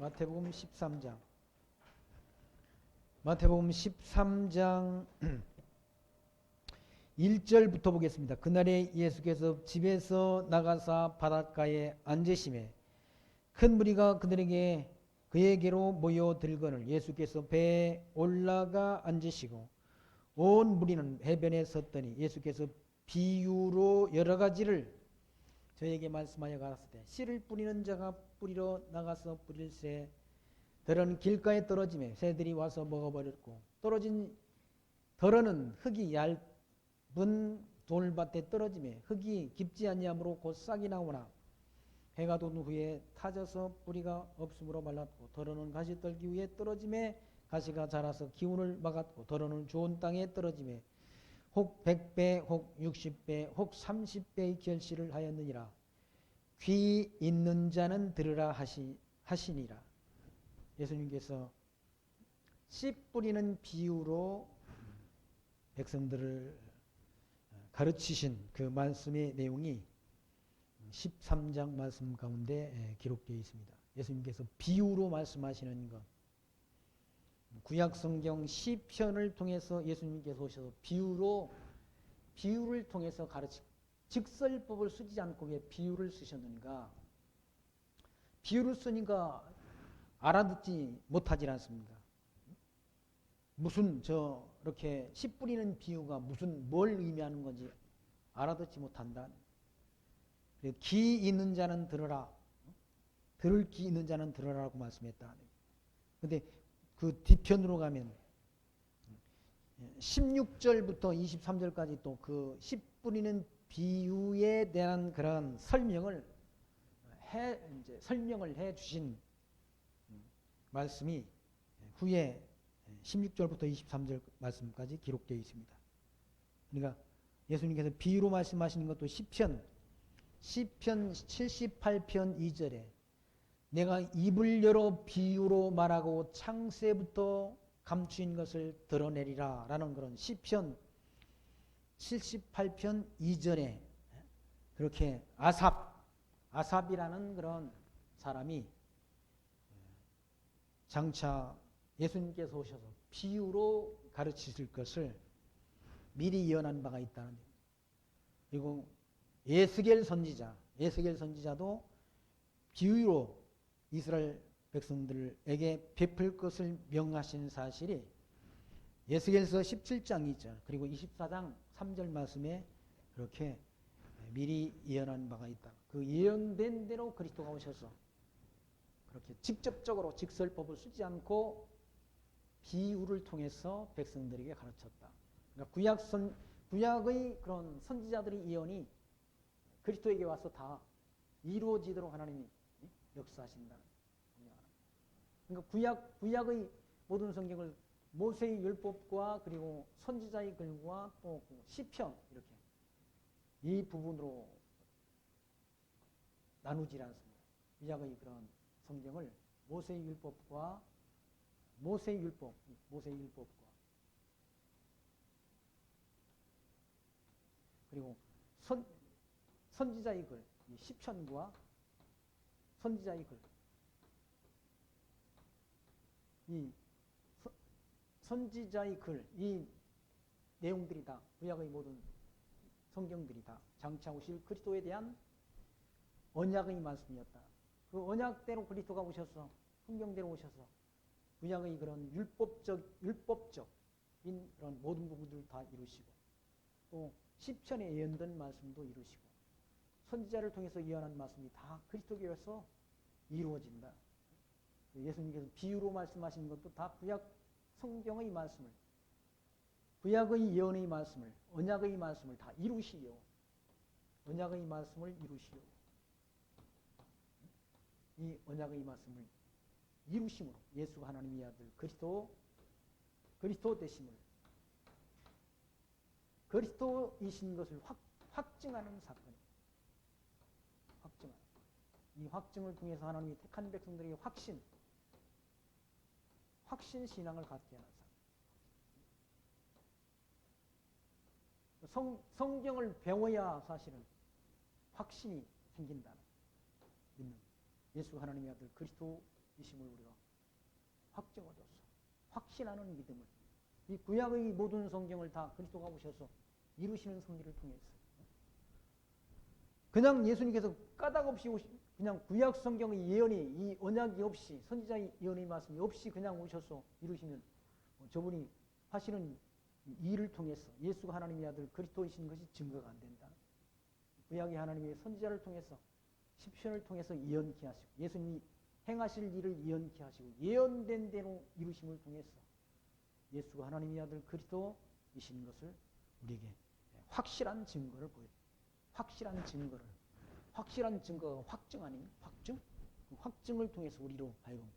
마태복음 13장. 마태복음 13장 1절부터 보겠습니다. 그날에 예수께서 집에서 나가사 바닷가에 앉으시매 큰 무리가 그에게로 모여들거늘 예수께서 배에 올라가 앉으시고 온 무리는 해변에 섰더니 예수께서 비유로 여러 가지를 저에게 말씀하여 가라사대 씨를 뿌리는 자가 뿌리러 나가서 뿌릴새 덜은 길가에 떨어지매 새들이 와서 먹어버렸고 떨어진 덜은 흙이 얇은 돌밭에 떨어지매 흙이 깊지 아니하므로 곧 싹이 나오나 해가 돋은 후에 타져서 뿌리가 없으므로 말랐고 덜어는 가시떨기 위에 떨어지매 가시가 자라서 기운을 막았고 덜어는 좋은 땅에 떨어지매 혹 100배 혹 60배 혹 30배의 결실을 하였느니라. 귀 있는 자는 들으라 하시니라. 예수님께서 씨 뿌리는 비유로 백성들을 가르치신 그 말씀의 내용이 13장 말씀 가운데 기록되어 있습니다. 예수님께서 비유로 말씀하시는 것, 구약성경 시편을 통해서 예수님께서 오셔서 비유를 통해서 가르치고 직설법을 쓰지 않고 왜 비유를 쓰셨는가? 비유를 쓰니까 알아듣지 못하지 않습니까? 무슨 이렇게 씨 뿌리는 비유가 뭘 의미하는 건지 알아듣지 못한다. 귀 있는 자는 들으라. 들을 귀 있는 자는 들으라고 말씀했다. 근데 그 뒤편으로 가면 16절부터 23절까지 또 그 씨 뿌리는 비유에 대한 그런 설명을 해 주신 말씀이 후에 16절부터 23절 말씀까지 기록되어 있습니다. 그러니까 예수님께서 비유로 말씀하시는 것도 시편 78편 2절에 내가 입을 열어 비유로 말하고 창세부터 감추인 것을 드러내리라 라는 그런 시편 78편 2절에 그렇게 아삽이라는 그런 사람이 장차 예수님께서 오셔서 비유로 가르치실 것을 미리 예언한 바가 있다는 데. 그리고 예스겔 선지자도 비유로 이스라엘 백성들에게 베풀 것을 명하신 사실이 예스겔서 17장 2절 그리고 24장 3절 말씀에 그렇게 미리 예언한 바가 있다. 그 예언된 대로 그리스도가 오셔서 그렇게 직접적으로 직설법을 쓰지 않고 비유를 통해서 백성들에게 가르쳤다. 그러니까 구약의 그런 선지자들의 예언이 그리스도에게 와서 다 이루어지도록 하나님이 역사하신다. 그러니까 구약의 모든 성경을 모세의 율법과 그리고 선지자의 글과 또 시편 이렇게 이 부분으로 나누지 않습니다. 구약의 그런 성경을 모세의 율법과 그리고 선지자의 글, 시편과 선지자의 글, 이 선지자의 글, 이 내용들이 다 구약의 모든 성경들이 다 장차 오실 그리스도에 대한 언약의 말씀이었다. 그 언약대로 그리스도가 오셔서 성경대로 오셔서 구약의 그런 율법적인 그런 모든 부분들을 다 이루시고 또 시편에 예언된 말씀도 이루시고 선지자를 통해서 예언한 말씀이 다 그리스도께서 이루어진다. 예수님께서 비유로 말씀하시는 것도 다 구약 성경의 말씀을 구약의 예언의 말씀을 언약의 말씀을 다 이루시오. 언약의 말씀을 이루시오. 이 언약의 말씀을 이루심으로 예수가 하나님의 아들 그리스도 되심을 그리스도이신 것을 확증하는 사건입니다. 이 확증을 통해서 하나님이 택한 백성들에게 확신 신앙을 갖게 하는 사건. 성경을 배워야 사실은 확신이 생긴다는 믿는 예수 하나님의 아들 그리스도 이심을 우리가 확증 얻었어. 확신하는 믿음을. 이 구약의 모든 성경을 다 그리스도가 오셔서 이루시는 섭리를 통해서 그냥 예수님께서 까닭 없이 그냥 구약 성경의 예언이 이 언약이 없이 선지자의 예언의 말씀이 없이 그냥 오셔서 이루시면 저분이 하시는 일을 통해서 예수가 하나님의 아들 그리스도이신 것이 증거가 안 된다. 구약의 하나님의 선지자를 통해서 시편을 통해서 예언케 하시고 예수님이 행하실 일을 예언케 하시고 예언된 대로 이루심을 통해서 예수가 하나님의 아들 그리스도이신 것을 우리에게 확실한 증거를 보여줍니다. 확실한 증거가 확증 아닙니까? 확증? 그 확증을 통해서 우리로 하여금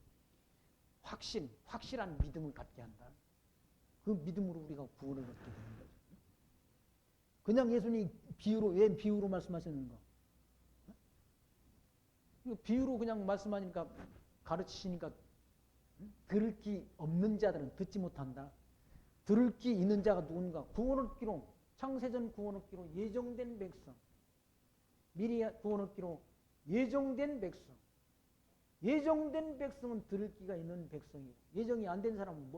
확실한 믿음을 갖게 한다. 그 믿음으로 우리가 구원을 얻게 되는 거죠. 그냥 예수님이 왜 비유로 말씀하셨는가? 비유로 그냥 말씀하니까 가르치시니까 들을 기 없는 자들은 듣지 못한다. 들을 기 있는 자가 누군가? 구원 얻기로 창세전 구원 얻기로 예정된 백성. 미리 구원 얻기로 예정된 백성. 예정된 백성은 들을 기가 있는 백성이고 예정이 안 된 사람은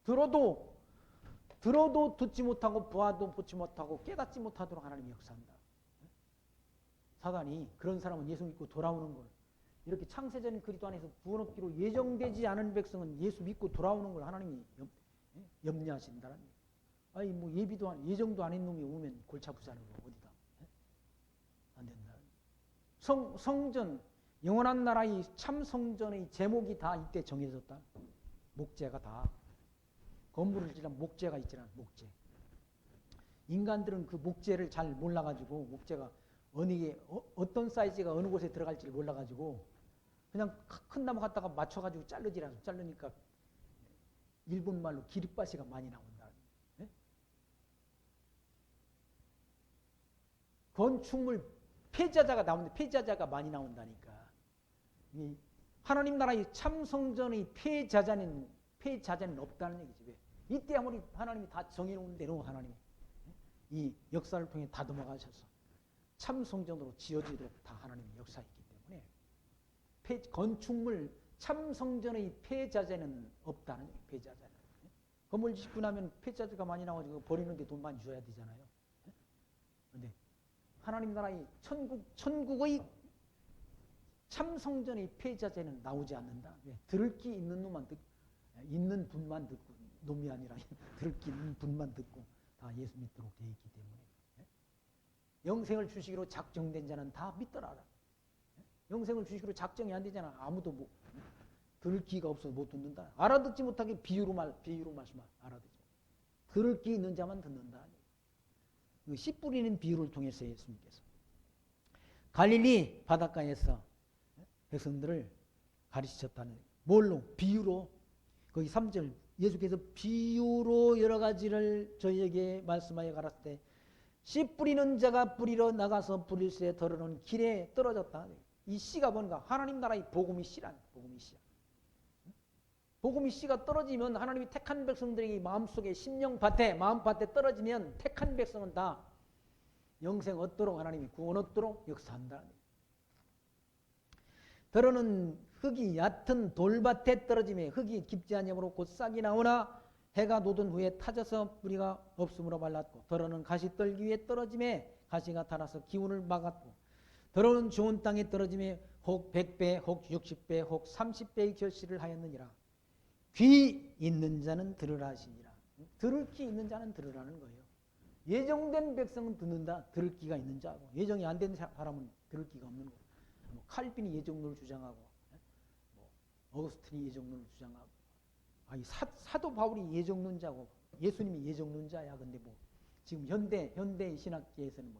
들어도 듣지 못하고 보아도 보지 못하고 깨닫지 못하도록 하나님이 역사한다. 사단이 그런 사람은 예수 믿고 돌아오는 걸 이렇게 창세전 그리스도 안에서 구원 얻기로 예정되지 않은 백성은 예수 믿고 돌아오는 걸 하나님이 염려하신다는 얘기예요. 아니 뭐 예정도 아닌 놈이 오면 골치 아프잖아요. 어디다 안 된다. 성전 영원한 나라의 참 성전의 제목이 다 이때 정해졌다. 목재가 다 건물을 지으려면 목재가 있잖아. 목재. 인간들은 그 목재를 잘 몰라가지고 목재가 어떤 사이즈가 어느 곳에 들어갈지를 몰라가지고 그냥 큰 나무 갖다가 맞춰가지고 자르니까 일본 말로 기립바시가 많이 나온다. 네? 건축물 폐자자가 나오는데 폐자자가 많이 나온다니까. 하나님 나라의 참 성전의 폐자자는 없다는 얘기지. 왜? 이때 아무리 하나님이 다 정해놓은 대로 하나님이 이 역사를 통해 다듬어 가셔서 참 성전으로 지어지도록 다 하나님의 역사이기 때문에 건축물 참 성전의 폐자재는 없다는 얘기예요. 폐자재는. 건물 짓고 나면 폐자재가 많이 나와가지고 버리는데 돈 많이 줘야 되잖아요. 그런데 하나님 나라의 천국의 참 성전의 폐자재는 나오지 않는다. 왜? 들을 기 있는 있는 분만 듣고 놈이 아니라 들을 기 있는 분만 듣고 다 예수 믿도록 되어 있기 때문에 영생을 주시기로 작정된 자는 다 믿더라. 영생을 주시기로 작정이 안 되잖아. 아무도 들을 기가 없어서 못 듣는다. 알아듣지 못하게 비유로 말씀 알아듣지. 들을 기 있는 자만 듣는다. 씨 뿌리는 비유를 통해서 예수님께서 갈릴리 바닷가에서 백성들을 가르치셨다는 뭘로? 비유로. 거기 3절 예수께서 비유로 여러 가지를 저희에게 말씀하여 가라사대 때 씨 뿌리는 자가 뿌리러 나가서 뿌릴새 더러는 길에 떨어졌다. 이 씨가 뭔가? 하나님 나라의 복음이 씨란 복음이 씨야. 복음이 씨가 떨어지면 하나님이 택한 백성들에게 마음속에 심령밭에 마음밭에 떨어지면 택한 백성은 다 영생 얻도록 하나님이 구원 얻도록 역사한다. 더러는 흙이 얕은 돌밭에 떨어지며 흙이 깊지 아니하므로 곧 싹이 나오나 해가 돋은 후에 타져서 뿌리가 없으므로 말랐고 더러는 가시떨기 위에 떨어지며 가시가 달아서 기운을 막았고 더러는 좋은 땅에 떨어지며 혹 100배 혹 60배 혹 30배의 결실을 하였느니라. 귀 있는 자는 들으라 하시니라. 들을 귀 있는 자는 들으라는 거예요. 예정된 백성은 듣는다. 들을 귀가 있는 자고 예정이 안 된 사람은 들을 귀가 없는 거예요. 칼빈이 예정론을 주장하고 어거스틴이 예정론을 주장하고 사도 바울이 예정론자고 예수님이 예정론자야. 근데 지금 현대 신학계에서는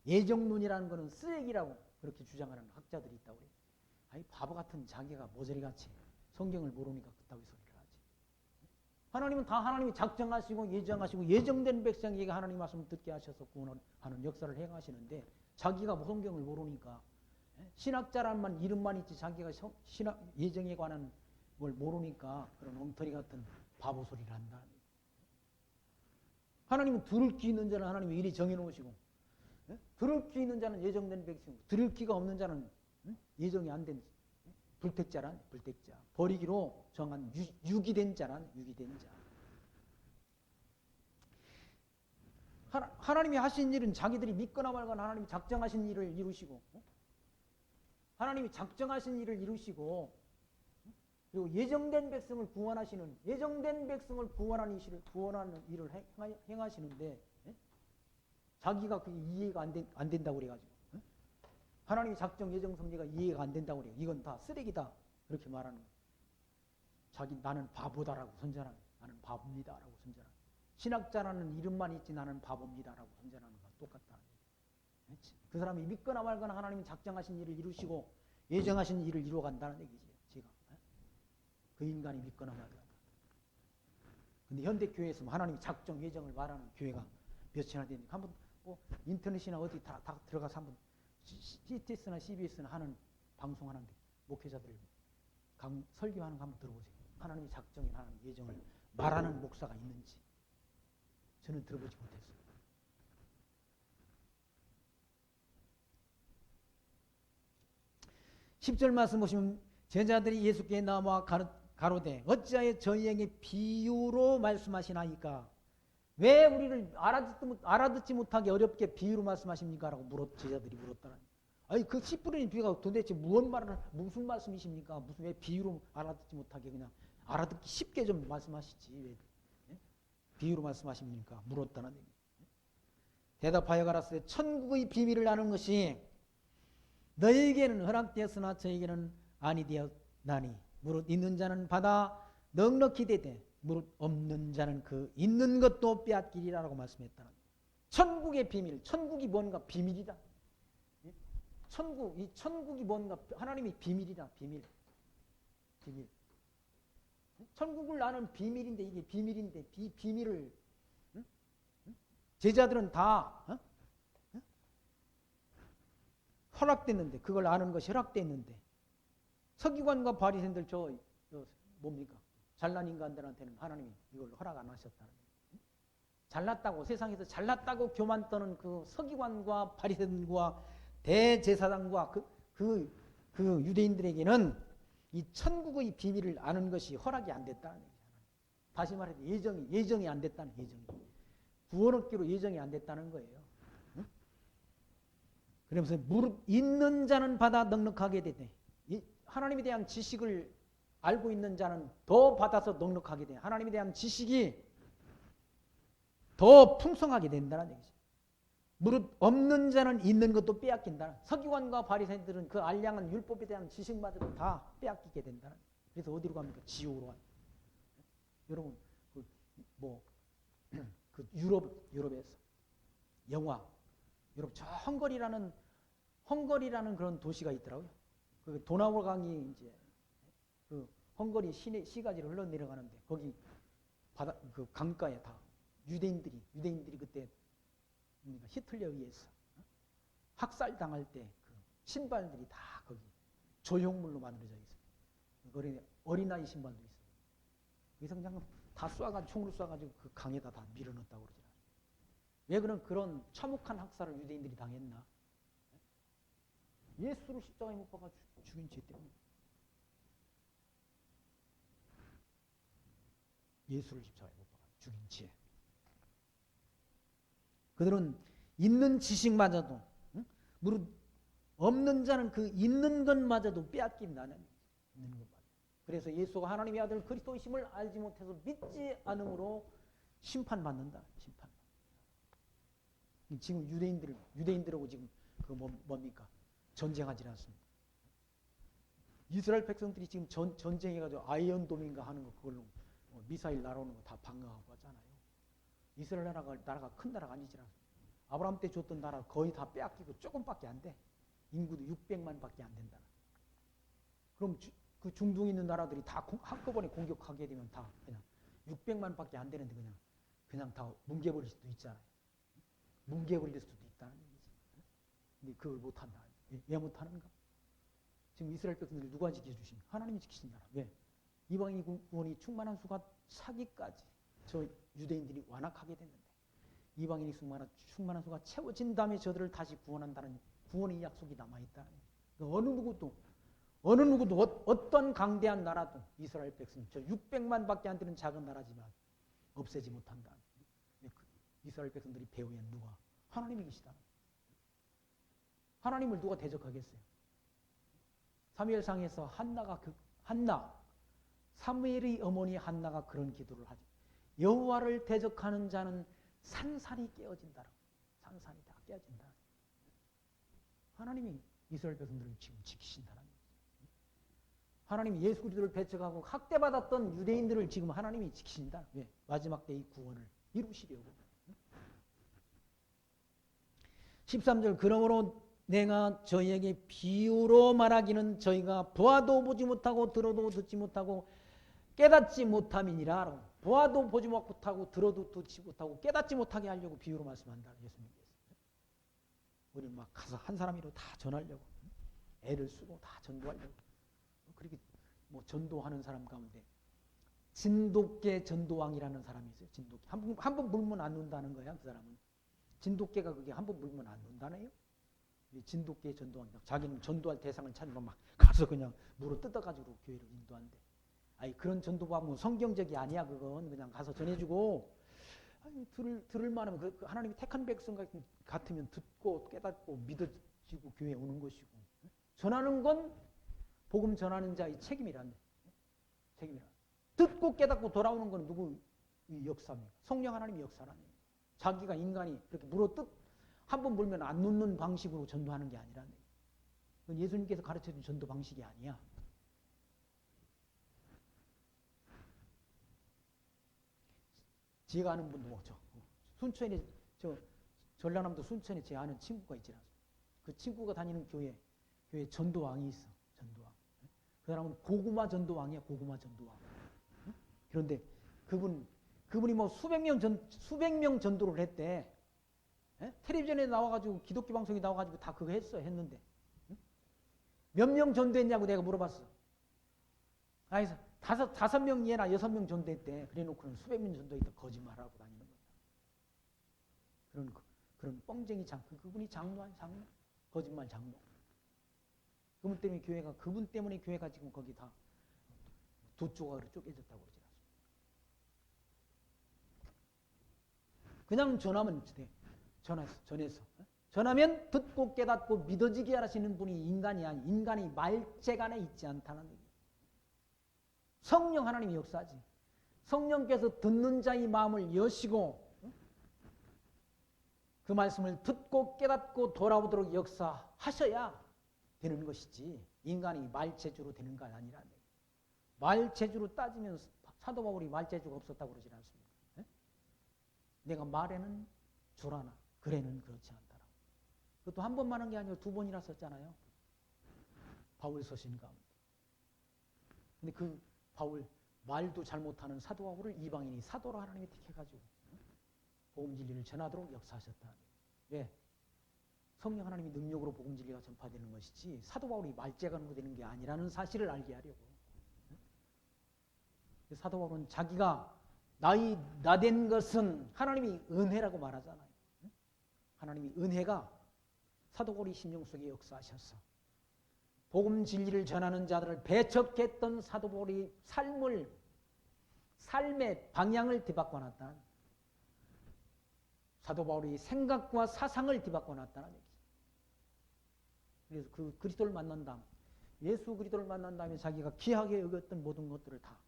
예정론이라는 거는 쓰레기라고 그렇게 주장하는 학자들이 있다고 그래요. 바보 같은 자기가 모조리같이 성경을 모르니까 그따위 소리를 하지. 하나님은 다 하나님이 작정하시고 예정하시고 예정된 백성에게 하나님 말씀을 듣게 하셔서 구원하는 역사를 행하시는데 자기가 성경을 모르니까 신학자란 이름만 있지 자기가 신학 예정에 관한 걸 모르니까 그런 엉터리 같은 바보 소리를 한다. 하나님은 들을 귀 있는 자는 하나님이 이리 정해놓으시고 들을 귀 있는 자는 예정된 백성이고 들을 귀가 없는 자는 예정이 안 된 불택자란 불택자. 버리기로 정한 유기된 자란 유기된 자. 하나님이 하신 일은 자기들이 믿거나 말거나 하나님이 작정하신 일을 이루시고, 하나님이 작정하신 일을 이루시고, 그리고 예정된 백성을 구원하시는, 예정된 백성을 구원하는 일을 행하시는데, 자기가 그게 이해가 안 된다고 그래가지고, 하나님의 작정 예정 섭리가 이해가 안 된다고 그래요. 이건 다 쓰레기다 그렇게 말하는 거예요. 나는 바보다라고 선전하는 거예요. 나는 바보입니다라고 선전하는 거예요. 신학자라는 이름만 있지 나는 바보입니다라고 선전하는 거와 똑같다. 그 사람이 믿거나 말거나 하나님이 작정하신 일을 이루시고 예정하신 일을 이루어간다는 얘기지요. 제가 그 인간이 믿거나 말거나. 근데 현대 교회에서 하나님이 작정 예정을 말하는 교회가 몇이나 되니까 한번 인터넷이나 어디 다 들어가서 한번 CTS나 CBS나 하는 방송하는데 목회자들 설교하는 거 한번 들어보세요. 하나님의 작정이 하나님 예정을 말하는 목사가 있는지 저는 들어보지 못했어요. (10절) 말씀 보시면 제자들이 예수께 나와 가로되 어찌하여 저희에게 비유로 말씀하시나이까? 왜 우리를 알아듣지 못하게 어렵게 비유로 말씀하십니까? 라고 제자들이 물었다는. 아니 그 씨 뿌리는 비유가 도대체 무슨 말씀이십니까? 왜 비유로 알아듣지 못하게 그냥 알아듣기 쉽게 좀 말씀하시지 왜 비유로 말씀하십니까? 물었다는 얘기. 대답하여 가라사대 천국의 비밀을 아는 것이 너희에게는 허락되었으나 저에게는 아니 되었나니 무릇 있는 자는 받아 넉넉히 되되 무릇 없는 자는 그 있는 것도 빼앗기리라고 말씀했다는. 천국의 비밀, 천국이 뭔가 비밀이다. 이 천국이 뭔가 하나님이 비밀이다. 비밀. 천국을 아는 비밀인데 이게 비밀인데 비밀을 제자들은 다 허락됐는데 그걸 아는 것이 허락됐는데 서기관과 바리새인들 저 뭡니까? 잘난 인간들한테는 하나님이 이걸 허락 안 하셨다는 거예요. 잘났다고 세상에서 잘났다고 교만 떠는 그 서기관과 바리새인과 대제사장과 그 유대인들에게는 이 천국의 비밀을 아는 것이 허락이 안 됐다는 얘기잖아요. 다시 말해서 예정이 안 됐다는 예정이. 구원 얻기로 예정이 안 됐다는 거예요. 응? 그러면서 무릇 있는 자는 받아 넉넉하게 되되 하나님에 대한 지식을 알고 있는 자는 더 받아서 넉넉하게 돼. 하나님에 대한 지식이 더 풍성하게 된다는 얘기죠. 무릇 없는 자는 있는 것도 빼앗긴다. 서기관과 바리새인들은 그 알량한 율법에 대한 지식마저도 다 빼앗기게 된다. 그래서 어디로 갑니까? 지옥으로 가요. 여러분 그 유럽에서 영화 유럽 저 헝거리라는 그런 도시가 있더라고요. 그 도나우 강이 이제 그 헝거리 시가지로 흘러내려가는데 거기 그 강가에 다 유대인들이 그때 히틀러에 의해서 학살당할 때 그 신발들이 다 거기 조형물로 만들어져 있어요. 어린아이 신발도 있어요. 그래서 그냥 다 총으로 쏴가지고 그 강에다 다 밀어넣었다고 그러잖아요. 왜 그런 참혹한 학살을 유대인들이 당했나? 예수를 십자가에 못 박아 죽인 죄 때문에. 예수를 십자가에 못 박아 죽인 죄. 그들은 있는 지식마저도 무릇 없는 자는 그 있는 것마저도 빼앗긴다는 있는 것마저. 그래서 예수가 하나님의 아들 그리스도이심을 알지 못해서 믿지 않음으로 심판받는다. 심판. 지금 유대인들하고 지금 그 뭡니까? 전쟁하지 않습니다. 이스라엘 백성들이 지금 전쟁해가지고 아이언돔인가 하는 거 그걸로 미사일 날아오는 거 다 방어하고 하잖아요. 이스라엘 나라가 큰 나라가 아니지 않습니까? 아브라함 때 줬던 나라 거의 다 빼앗기고 조금밖에 안 돼. 인구도 600만밖에 안 된다. 그럼 그 중동에 있는 나라들이 다 한꺼번에 공격하게 되면 다 그냥 600만밖에 안 되는데 그냥 다 뭉개버릴 수도 있잖아요. 뭉개버릴 수도 있다는 얘기지. 근데 그걸 못한다. 왜 못하는가? 지금 이스라엘 백성들 누가 지켜주십니까? 하나님이 지키신다. 왜? 이방인 구원이 충만한 수가 차기까지 저 유대인들이 완악하게 됐는데 이방인이 충만한 수가 채워진 다음에 저들을 다시 구원한다는 구원의 약속이 남아있다는 거예요. 어느 어느 누구도 어떤 강대한 나라도 이스라엘 백성 저 600만밖에 안 되는 작은 나라지만 없애지 못한다. 이스라엘 백성들이 배우엔 누가? 하나님이 계시다. 하나님을 누가 대적하겠어요? 사무엘상에서 한나 사무엘의 어머니 한나가 그런 기도를 하죠. 여호와를 대적하는 자는 산산이 깨어진다라고. 산산이 다 깨어진다. 하나님이 이스라엘 백성들을 지금 지키신다는 거예요. 하나님이 예수 그리스도를 배척하고 학대받았던 유대인들을 지금 하나님이 지키신다. 왜? 마지막 때의 구원을 이루시려고. 13절 그러므로 내가 저희에게 비유로 말하기는 저희가 보아도 보지 못하고 들어도 듣지 못하고 깨닫지 못함이니라. 보아도 보지 못하고 들어도 듣지 못하고 깨닫지 못하게 하려고 비유로 말씀한다. 예수님께서. 우리는 막 가서 한 사람이라도 다 전하려고 애를 쓰고 다 전도하려고 그렇게 뭐 전도하는 사람 가운데 진돗개 전도왕이라는 사람이 있어요. 진돗개 한번 물면 안 논다는 거야. 그 사람은 진돗개가 그게 한번 물면 안 논다네요. 진돗개 전도왕이다. 자기는 전도할 대상을 찾으면 막 가서 그냥 물어 뜯어가지고 교회를 인도한대. 아니 그런 전도가 뭐 성경적이 아니야. 그건 그냥 가서 전해주고 아니, 들을 만하면 그 하나님이 택한 백성 같으면 듣고 깨닫고 믿어지고 교회에 오는 것이고 전하는 건 복음 전하는 자의 책임이란데. 책임이라. 듣고 깨닫고 돌아오는 건 누구의 역사입니까? 성령 하나님의 역사라는 거예요. 자기가 인간이 그렇게 물어뜯 한 번 물면 안 놓는 방식으로 전도하는 게 아니라는 거예요. 그건 예수님께서 가르쳐준 전도 방식이 아니야. 제가 아는 분도 뭐죠. 순천에 전라남도 순천에 제 아는 친구가 있지 않습니까? 그 친구가 다니는 교회 전도왕이 있어. 전도왕. 그 사람은 고구마 전도왕이야. 고구마 전도왕. 그런데 그분이 뭐 수백 명 전도를 했대. 텔레비전에 나와가지고 기독교 방송에 나와가지고 다 그거 했는데 몇 명 전도했냐고 내가 물어봤어. 아니 다섯 명이나 6명 전도했대. 그래놓고는 수백 명 전도했다 거짓말하고 다니는 거야. 그런 뻥쟁이 그분이 장로한 장로, 거짓말 장로. 그분 때문에 교회가 지금 거기 다 두 조각으로 쪼개졌다고 그러지 않습니까? 그냥 전하면 돼. 전해서. 전하면 듣고 깨닫고 믿어지게 하시는 분이 인간이 아니 인간이 말책 안에 있지 않다는 얘기예요. 성령 하나님이 역사하지. 성령께서 듣는 자의 마음을 여시고 그 말씀을 듣고 깨닫고 돌아오도록 역사하셔야 되는 것이지 인간이 말체주로 되는 건 아니라는 얘기예요. 말체주로 따지면 사도 바울이 말체주가 없었다고 그러지 않습니까? 내가 말에는 주라나 글에는 그렇지 않다라고. 그것도 한 번만 한 게 아니고 2번이나 썼잖아요. 바울 서신 가운데. 근데 그 바울 말도 잘못하는 사도 바울을 이방인이 사도로 하나님이 택해가지고 복음 진리를 전하도록 역사하셨다. 왜? 성령 하나님의 능력으로 복음 진리가 전파되는 것이지 사도 바울이 말재간으로 되는 게 아니라는 사실을 알게 하려고. 사도 바울은 자기가 나된 것은 하나님의 은혜라고 말하잖아요. 하나님의 은혜가 사도 바울의 심령 속에 역사하셔서 복음 진리를 전하는 자들을 배척했던 사도 바울의 삶의 방향을 뒤바꿔놨다. 사도 바울의 생각과 사상을 뒤바꿔놨다는 얘기죠. 그래서 그 그리스도를 만난 다음, 예수 그리스도를 만난 다음에 자기가 귀하게 여겼던 모든 것들을 다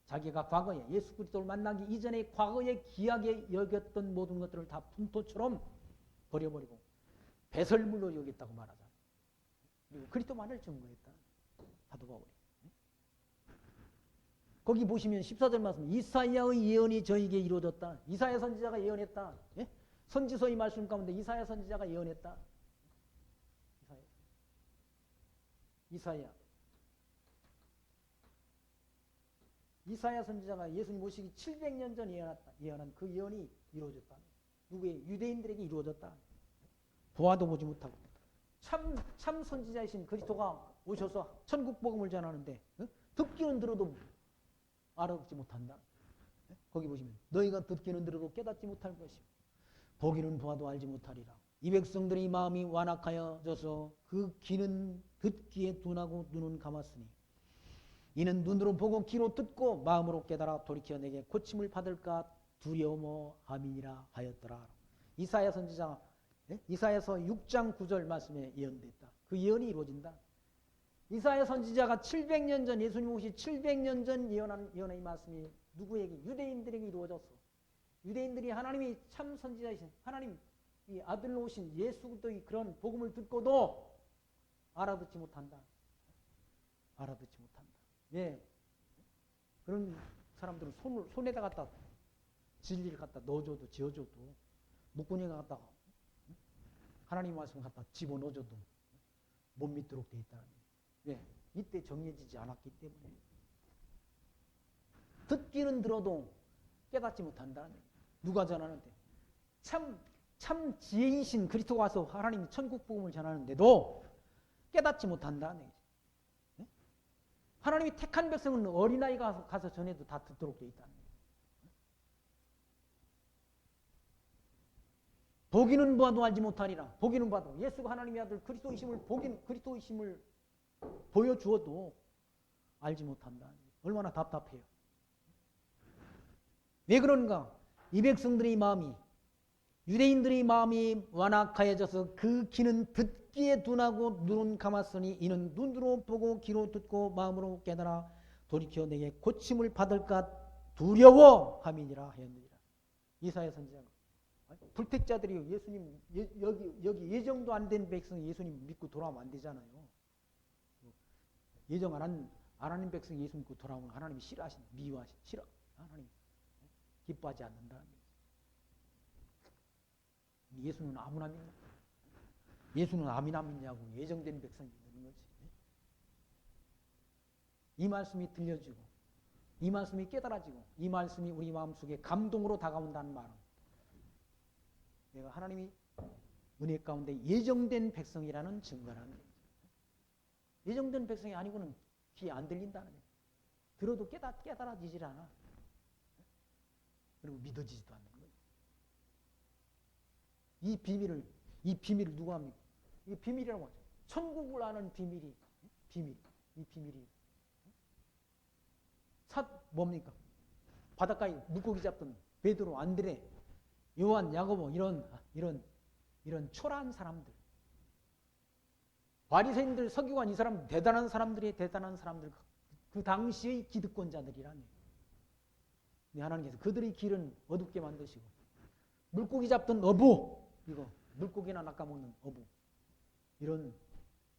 자기가 과거에 예수 그리스도를 만나기 이전에 과거에 귀하게 여겼던 모든 것들을 다 분토처럼 버려버리고 배설물로 여겼다고 말하잖아요. 그리고 그리스도만을 증거했다. 사도 바울이. 거기 보시면 14절 말씀 이사야의 예언이 저에게 이루어졌다. 이사야 선지자가 예언했다. 예? 선지서의 말씀 가운데 이사야 선지자가 예언했다. 이사야 선지자가 예수님 오시기 700년 전 예언한 그 예언이 이루어졌다. 누구의? 유대인들에게 이루어졌다. 보아도 보지 못하고 참 선지자이신 그리스도가 오셔서 천국 복음을 전하는데 듣기는 들어도 알아듣지 못한다. 거기 보시면 너희가 듣기는 들어도 깨닫지 못할 것이고 보기는 보아도 알지 못하리라. 이 백성들의 마음이 완악하여져서 그 귀는 듣기에 둔하고 눈은 감았으니 이는 눈으로 보고 귀로 듣고 마음으로 깨달아 돌이켜 내게 고침을 받을까 두려워함이니라 하였더라. 이사야 선지자 이사야서 6장 9절 말씀에 예언됐다. 그 예언이 이루어진다. 이사야 선지자가 700년 전 예수님 오시 700년 전 예언한 예언의 말씀이 누구에게? 유대인들에게 이루어졌어. 유대인들이 하나님이 참 선지자이신 하나님 이 아들로 오신 예수 그리스도의 그런 복음을 듣고도 알아듣지 못한다. 알아듣지 못한다. 예. 그런 사람들은 손에다 갖다 진리를 갖다 넣어줘도 지어줘도 목구멍에 갖다가 하나님 말씀 갖다 집어넣어줘도 못 믿도록 돼 있다는 거예요. 예. 이때 정해지지 않았기 때문에 듣기는 들어도 깨닫지 못한다는 거예요. 누가 전하는데 참 지혜이신 그리스도가 와서 하나님이 천국 복음을 전하는데도 깨닫지 못한다는 거예요. 예? 하나님이 택한 백성은 어린아이가 가서 전해도 다 듣도록 돼 있다는 거예요. 보기는 봐도 알지 못하리라. 보기는 봐도 예수가 하나님의 아들 그리스도이심을 보여주어도 알지 못한다. 얼마나 답답해요. 왜 그런가? 이 백성들의 마음이 유대인들의 마음이 완악하여져서 그 귀는 듣기에 둔하고 눈은 감았으니 이는 눈으로 보고 귀로 듣고 마음으로 깨달아 돌이켜 내게 고침을 받을까 두려워함이니라 하였느니라. 이사야 선지자가 불택자들이 예수님 여기 예정도 안 된 백성이 예수님 믿고 돌아오면 안 되잖아요. 예정 안 하는 백성이 예수 믿고 돌아오면 하나님이 미워하신 하나님 기뻐하지 않는다는 거예요. 예수는 아무나 믿냐? 예수는 아무나 믿냐고 예정된 백성이 믿는 거지. 이 말씀이 들려지고 이 말씀이 깨달아지고 이 말씀이 우리 마음속에 감동으로 다가온다는 말은 내가 하나님이 은혜 가운데 예정된 백성이라는 증거라는 거예요. 예정된 백성이 아니고는 귀에 안 들린다는 거예요. 들어도 깨달아지질 않아. 그리고 믿어지지도 않는 거예요. 이 비밀을 누가 합니까? 이 비밀이라고 하죠. 천국을 아는 비밀이 뭡니까? 바닷가에 물고기 잡던 베드로, 안드레, 요한, 야고보 이런 초라한 사람들, 바리새인들, 서기관 이 사람 대단한 사람들 그 당시의 기득권자들이라니. 하나님께서 그들의 길은 어둡게 만드시고 물고기 잡던 어부 물고기나 낚아먹는 어부 이런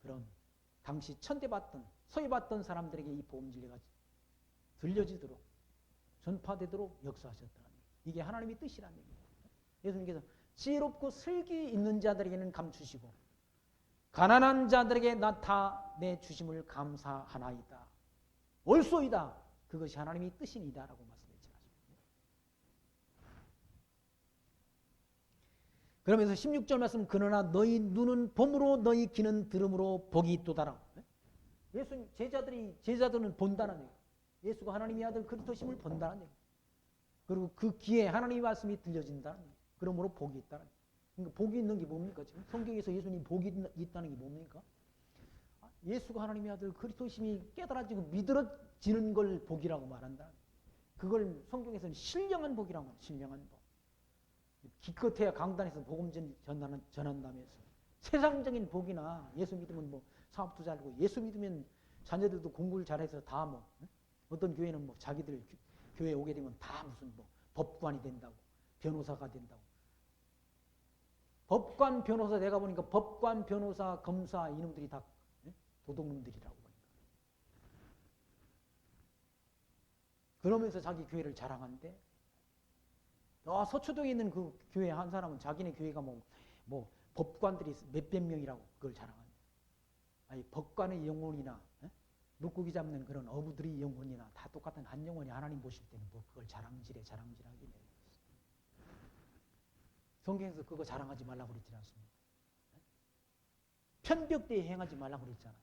그런 당시 천대받던 소외받던 사람들에게 이 복음 진리가 들려지도록 전파되도록 역사하셨다는 이게 하나님의 뜻이라는 얘기예요. 예수님께서 지혜롭고 슬기 있는 자들에게는 감추시고 가난한 자들에게 나타내 주심을 감사하나이다. 옳소이다. 그것이 하나님의 뜻이니다라고 말씀했지 않습니까? 그러면서 16절 말씀 그러나 너희 눈은 봄으로 너희 귀는 들음으로 복이 있도다라. 예수님 제자들은 본다는 얘기예요. 예수가 하나님의 아들 그리스도심을 본다는 얘기예요. 그리고 그 귀에 하나님의 말씀이 들려진다는 얘기예요. 그러므로 복이 있다는 얘기예요. 그러니까 복이 있는 게 뭡니까? 지금 성경에서 예수님 복이 있다는 게 뭡니까? 예수가 하나님의 아들 그리스도심이 깨달아지고 믿어지는 걸 복이라고 말한다. 그걸 성경에서는 신령한 복이라고 말해요. 신령한 복. 기껏해야 강단에서 복음 전한다면서 세상적인 복이나 예수 믿으면 뭐 사업도 잘하고 예수 믿으면 자녀들도 공부를 잘해서 다 뭐 어떤 교회는 뭐 자기들 교회 오게 되면 다 무슨 뭐 법관이 된다고 변호사가 된다고. 법관 변호사 내가 보니까 법관 변호사 검사 이놈들이 다 도둑놈들이라고 보니까. 그러면서 자기 교회를 자랑한대. 서초동에 있는 그 교회 한 사람은 자기네 교회가 뭐 법관들이 몇백 명이라고 그걸 자랑한대. 아니 법관의 영혼이나 물고기 잡는 그런 어부들의 영혼이나 다 똑같은 한 영혼이 하나님 보실 때는 뭐 그걸 자랑질하긴 해. 성경에서 그거 자랑하지 말라고 그랬지 않습니까? 편벽대에 행하지 말라고 그랬잖아요.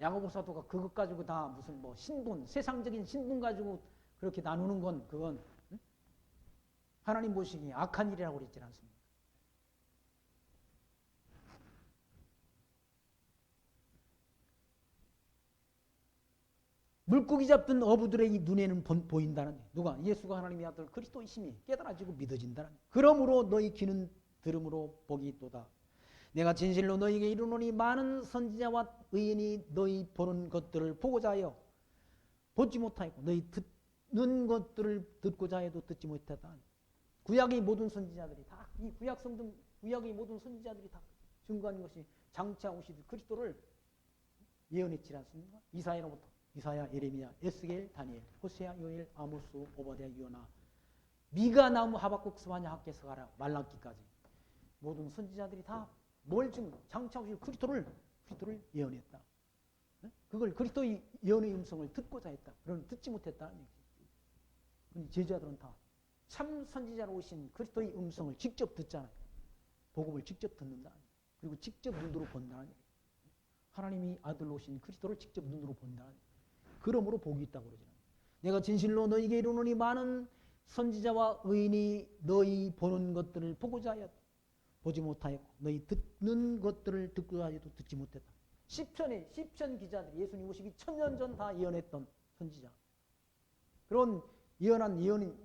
야고보 사도가 그것 가지고 다 무슨 뭐 신분, 세상적인 신분 가지고 그렇게 나누는 건 그건 하나님 보시기에 악한 일이라고 그랬지 않습니까? 물고기 잡던 어부들의 이 눈에는 보인다는 거예요. 누가? 예수가 하나님의 아들 그리스도이심이 깨달아지고 믿어진다는 거예요. 그러므로 너희 귀는 들음으로 복이 있도다. 내가 진실로 너희에게 이르노니 많은 선지자와 의인이 너희 보는 것들을 보고자 하여 보지 못하였고 너희 듣는 것들을 듣고자 해도 듣지 못했다. 구약의 모든 선지자들이 다 이 구약 성경 구약의 모든 선지자들이 다 증거한 것이 장차 오실 그리스도를 예언했지 않습니까? 이사야로부터 이사야, 예레미야, 에스겔, 다니엘, 호세아, 요엘, 아모스, 오바댜, 요나, 미가, 나무, 하박국, 스바냐, 학개서가라, 말라기까지 모든 선지자들이 다 뭘 지금 장차 오실 그리스도를 예언했다. 그걸 그리스도의 예언의 음성을 듣고자 했다. 그러나 듣지 못했다는 얘기죠. 제자들은 다 참 선지자로 오신 그리스도의 음성을 직접 듣잖아요. 복음을 직접 듣는다. 그리고 직접 눈으로 본다는 얘기죠. 하나님이 아들로 오신 그리스도를 직접 눈으로 본다는 얘기죠. 그러므로 복이 있다고 그러잖아요. 내가 진실로 너희에게 이르노니 많은 선지자와 의인이 너희 보는 것들을 보고자 하였다. 보지 못하였고 너희 듣는 것들을 듣고자 하여도 듣지 못했다. 시편 기자들이 예수님 오시기 1000년 전 다 예언했던 선지자. 그런 예언한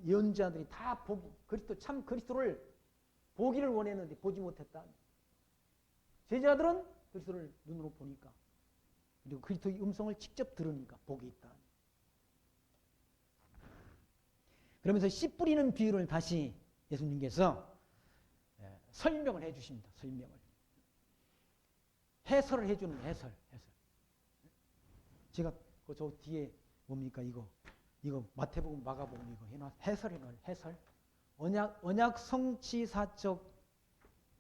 예언자들이 다 참 그리스도를 보기를 원했는데 보지 못했다. 제자들은 그리스도를 눈으로 보니까 그리고 그리스도의 음성을 직접 들으니까 복이 있다. 그러면서 씨 뿌리는 비유를 다시 예수님께서 설명을 해 주십니다. 설명을. 해설을 해주는 해설. 제가 저 뒤에 뭡니까 이거 마태복음, 마가복음 이거 해놔 해설. 언약 성취사적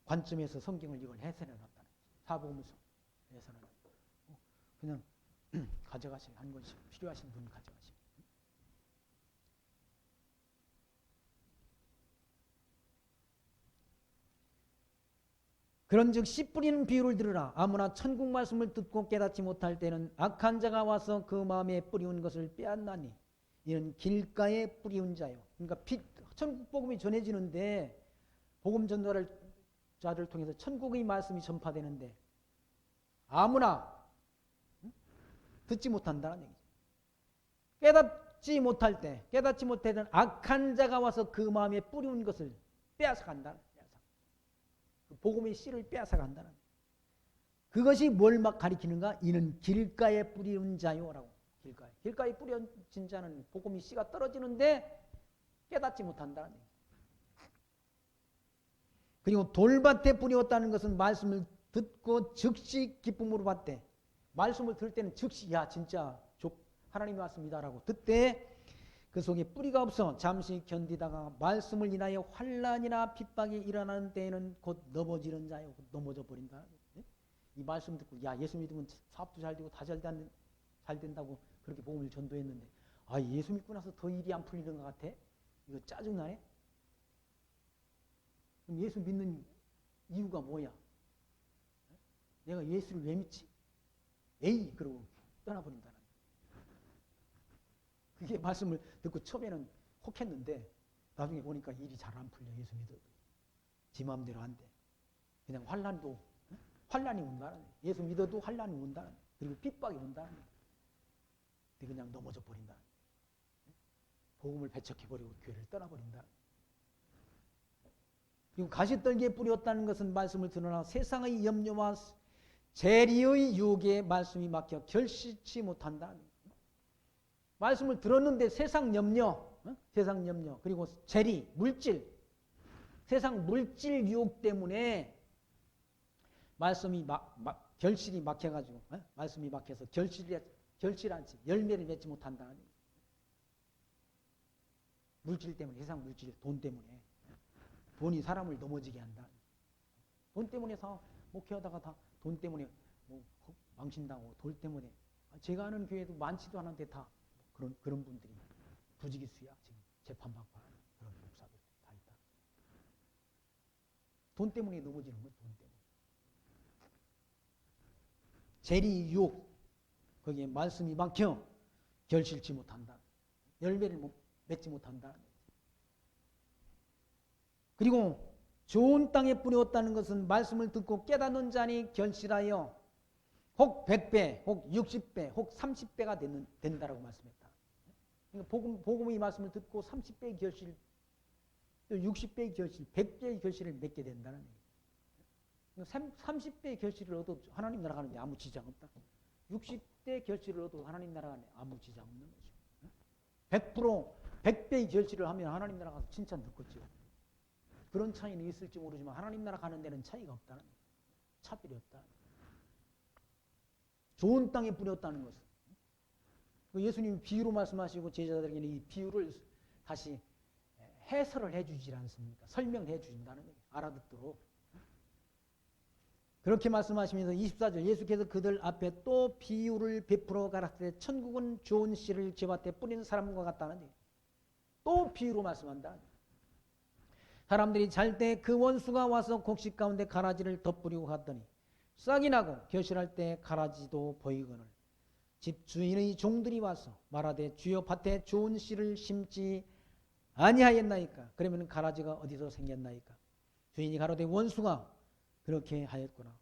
관점에서 성경을 이걸 해설해 놨다. 사복음서 해설해 놨다. 그냥 가져가세요. 한 권씩 필요하신 분 가져가세요. 그런즉 씨 뿌리는 비유를 들으라. 아무나 천국 말씀을 듣고 깨닫지 못할 때는 악한 자가 와서 그 마음에 뿌리운 것을 빼앗나니 이는 길가에 뿌리운 자요. 그러니까 천국 복음이 전해지는데 복음 전도자를 통해서 천국의 말씀이 전파되는데 아무나 듣지 못한다는 얘기죠. 깨닫지 못할 때는 악한 자가 와서 그 마음에 뿌리운 것을 빼앗아간다. 복음의 씨를 빼앗아간다는 그것이 뭘 막 가리키는가? 이는 길가에 뿌리운 자요라고. 길가에 뿌려진 자는 복음의 씨가 떨어지는데 깨닫지 못한다는 얘기죠. 그리고 돌밭에 뿌렸다는 것은 말씀을 듣고 즉시 기쁨으로 받되 말씀을 들을 때는 즉시 야 진짜 하나님의 말씀이다라고 듣되 그 속에 뿌리가 없어 잠시 견디다가 말씀을 인하여 환난이나 핍박이 일어나는 때에는 곧 넘어지는 자요. 넘어져 버린다. 이 말씀 듣고 야 예수 믿으면 사업도 잘 되고 다 잘 된다고 그렇게 복음을 전도했는데 아 예수 믿고 나서 더 일이 안 풀리는 것 같아? 이거 짜증나네? 그럼 예수 믿는 이유가 뭐야? 내가 예수를 왜 믿지? 에이 그러고 떠나버린다는 그게 말씀을 듣고 처음에는 혹했는데 나중에 보니까 일이 잘 안 풀려. 예수 믿어도 지 마음대로 안 돼. 그냥 환난이 온다는 예수 믿어도 환난이 온다는 그리고 핍박이 온다는 근데 그냥 넘어져 버린다. 복음을 배척해버리고 교회를 떠나버린다. 그리고 가시떨기에 뿌렸다는 것은 말씀을 들으나 세상의 염려와 재리의 유혹에 말씀이 막혀 결실치 못한다. 말씀을 들었는데 세상 염려 그리고 재리, 물질, 세상 물질 유혹 때문에 말씀이 결실이 막혀가지고 말씀이 막혀서 결실하지 열매를 맺지 못한다. 물질 때문에 세상 물질, 돈 때문에 돈이 사람을 넘어지게 한다. 돈 때문에 목회하다가 다 돈 때문에 망신당하고 돈 때문에 제가 아는 교회도 많지도 않은데 다 그런 분들이 부지기수야 지금 재판받고 하는 그런 목사들 다 있다. 돈 때문에 넘어지는 거예요. 돈 때문에. 재리 유혹 거기에 말씀이 막혀 결실치 못한다. 열매를 맺지 못한다. 그리고 좋은 땅에 뿌렸다는 것은 말씀을 듣고 깨닫는 자니 결실하여 혹 100배, 혹 60배, 혹 30배가 된다라고 말씀했다. 그러니까 복음의 말씀을 듣고 30배의 결실, 또 60배의 결실, 100배의 결실을 맺게 된다는 얘기예요. 30배의 결실을 얻어도 하나님 나라 가는데 아무 지장 없다. 60대 결실을 얻어도 하나님 나라 가는데 아무 지장 없는 거죠. 100%, 100배의 결실을 하면 하나님 나라 가서 칭찬 듣겠죠. 그런 차이는 있을지 모르지만 하나님 나라 가는 데는 차이가 없다는 거예요. 차별이 없다. 좋은 땅에 뿌렸다는 것은. 예수님이 비유로 말씀하시고 제자들에게는 이 비유를 다시 해설을 해주지 않습니까? 설명해 주신다는 거예요. 알아듣도록. 그렇게 말씀하시면서 24절 예수께서 그들 앞에 또 비유를 베풀어 가라사대 천국은 좋은 씨를 제밭에 뿌린 사람과 같다는 얘기예요. 또 비유로 말씀한다. 사람들이 잘 때 그 원수가 와서 곡식 가운데 가라지를 덧뿌리고 갔더니 싹이 나고 결실할 때 가라지도 보이거늘 집 주인의 종들이 와서 말하되 주여 밭에 좋은 씨를 심지 아니하였나이까? 그러면 가라지가 어디서 생겼나이까? 주인이 가로되 원수가 그렇게 하였구나.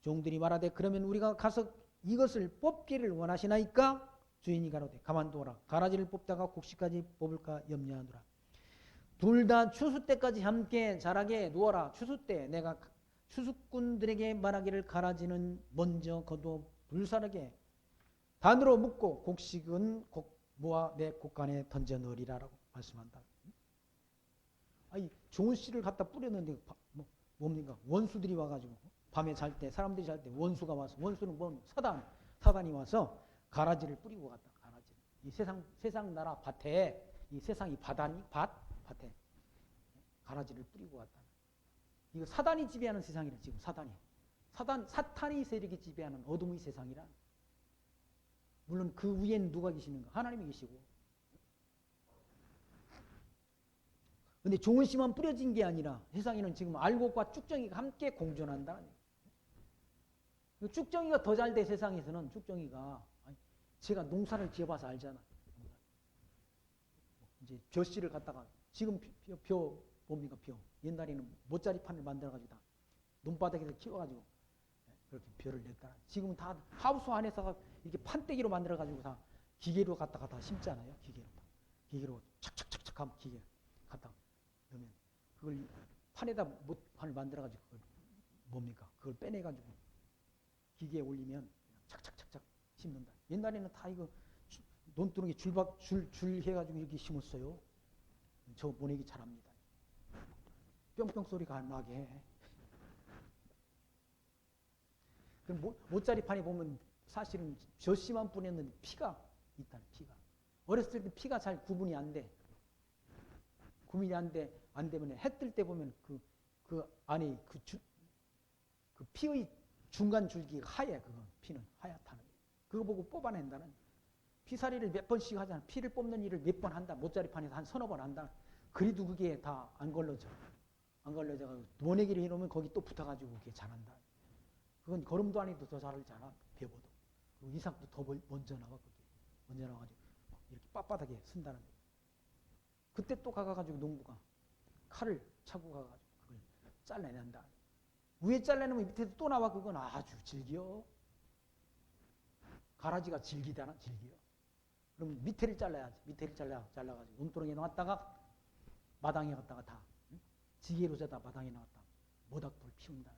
종들이 말하되 그러면 우리가 가서 이것을 뽑기를 원하시나이까? 주인이 가로되 가만두어라. 가라지를 뽑다가 곡식까지 뽑을까 염려하노라. 둘 다 추수 때까지 함께 자라게 누워라. 추수 때 내가 추수꾼들에게 말하기를 가라지는 먼저 거두어 불사르게 단으로 묶고 곡식은 모아 내 곡간에 던져 넣으리라라고 말씀한다. 아니 좋은 씨를 갖다 뿌렸는데 뭡니까? 원수들이 와가지고 밤에 잘 때 사람들이 잘 때 원수가 와서 원수는 뭔 사단이 와서 가라지를 뿌리고 갔다. 가라지. 이 세상 나라 밭에 이 세상이 밭에 가라지를 뿌리고 갔다. 이거 사단이 지배하는 세상이라 지금 사탄이 세력이 지배하는 어둠의 세상이라. 물론 그 위에는 누가 계시는가? 하나님이 계시고. 근데 좋은 씨만 뿌려진 게 아니라 세상에는 지금 알곡과 쭉정이가 함께 공존한다. 쭉정이가 더 잘 돼 세상에서는 쭉정이가 제가 농사를 지어봐서 알잖아. 이제 벼씨를 갖다가 지금 벼 뭡니까 벼 옛날에는 모짜리판을 만들어가지고 다 논바닥에서 키워가지고 그렇게 벼를 냈다. 지금은 다 하우스 안에서 이렇게 판때기로 만들어가지고 다 기계로 갖다가 다 심잖아요. 기계로 착착착착 하면 기계 갖다가 넣으면 그걸 판에다 판을 만들어가지고 그걸 뭡니까 그걸 빼내가지고 기계에 올리면 착착착착 심는다. 옛날에는 다 이거 논두렁에 줄 해가지고 이렇게 심었어요. 저 보내기 잘합니다. 뿅뿅 소리가 안 나게 해. 그럼 모짜리판에 보면 사실은 벼씨만 뿌렸는데 피가 있다는 피가. 어렸을 때 피가 잘 구분이 안 돼. 구분이 안 되면 해 뜰 때 보면 그 안에 그 피의 중간 줄기가 하얘. 그건 피는 하얗다는. 그거 보고 뽑아낸다는. 피살이를 몇 번씩 하잖아. 피를 뽑는 일을 몇 번 한다. 모짜리판에서 한 서너 번 한다. 그래도 그게 다 안 걸러져. 안 걸러져가지고 모내기를 해놓으면 거기 또 붙어가지고 그게 자란다. 그건 걸음도 안 해도 더 자라. 벼보도. 이삭도 더 먼저 나와. 그게. 먼저 나와가지고 이렇게 빳빳하게 쓴다는 거예요. 그때 또 가가지고 농부가 칼을 차고 가가지고 그걸 잘라낸다. 위에 잘라내면 밑에도 또 나와. 그건 아주 질겨. 가라지가 질기잖아. 질겨. 그럼 밑에를 잘라야지. 밑에를 잘라가지고 논두렁에 놨다가 마당에 갔다가 다 지게로 재다 마당에 놨다 모닥불 피운다.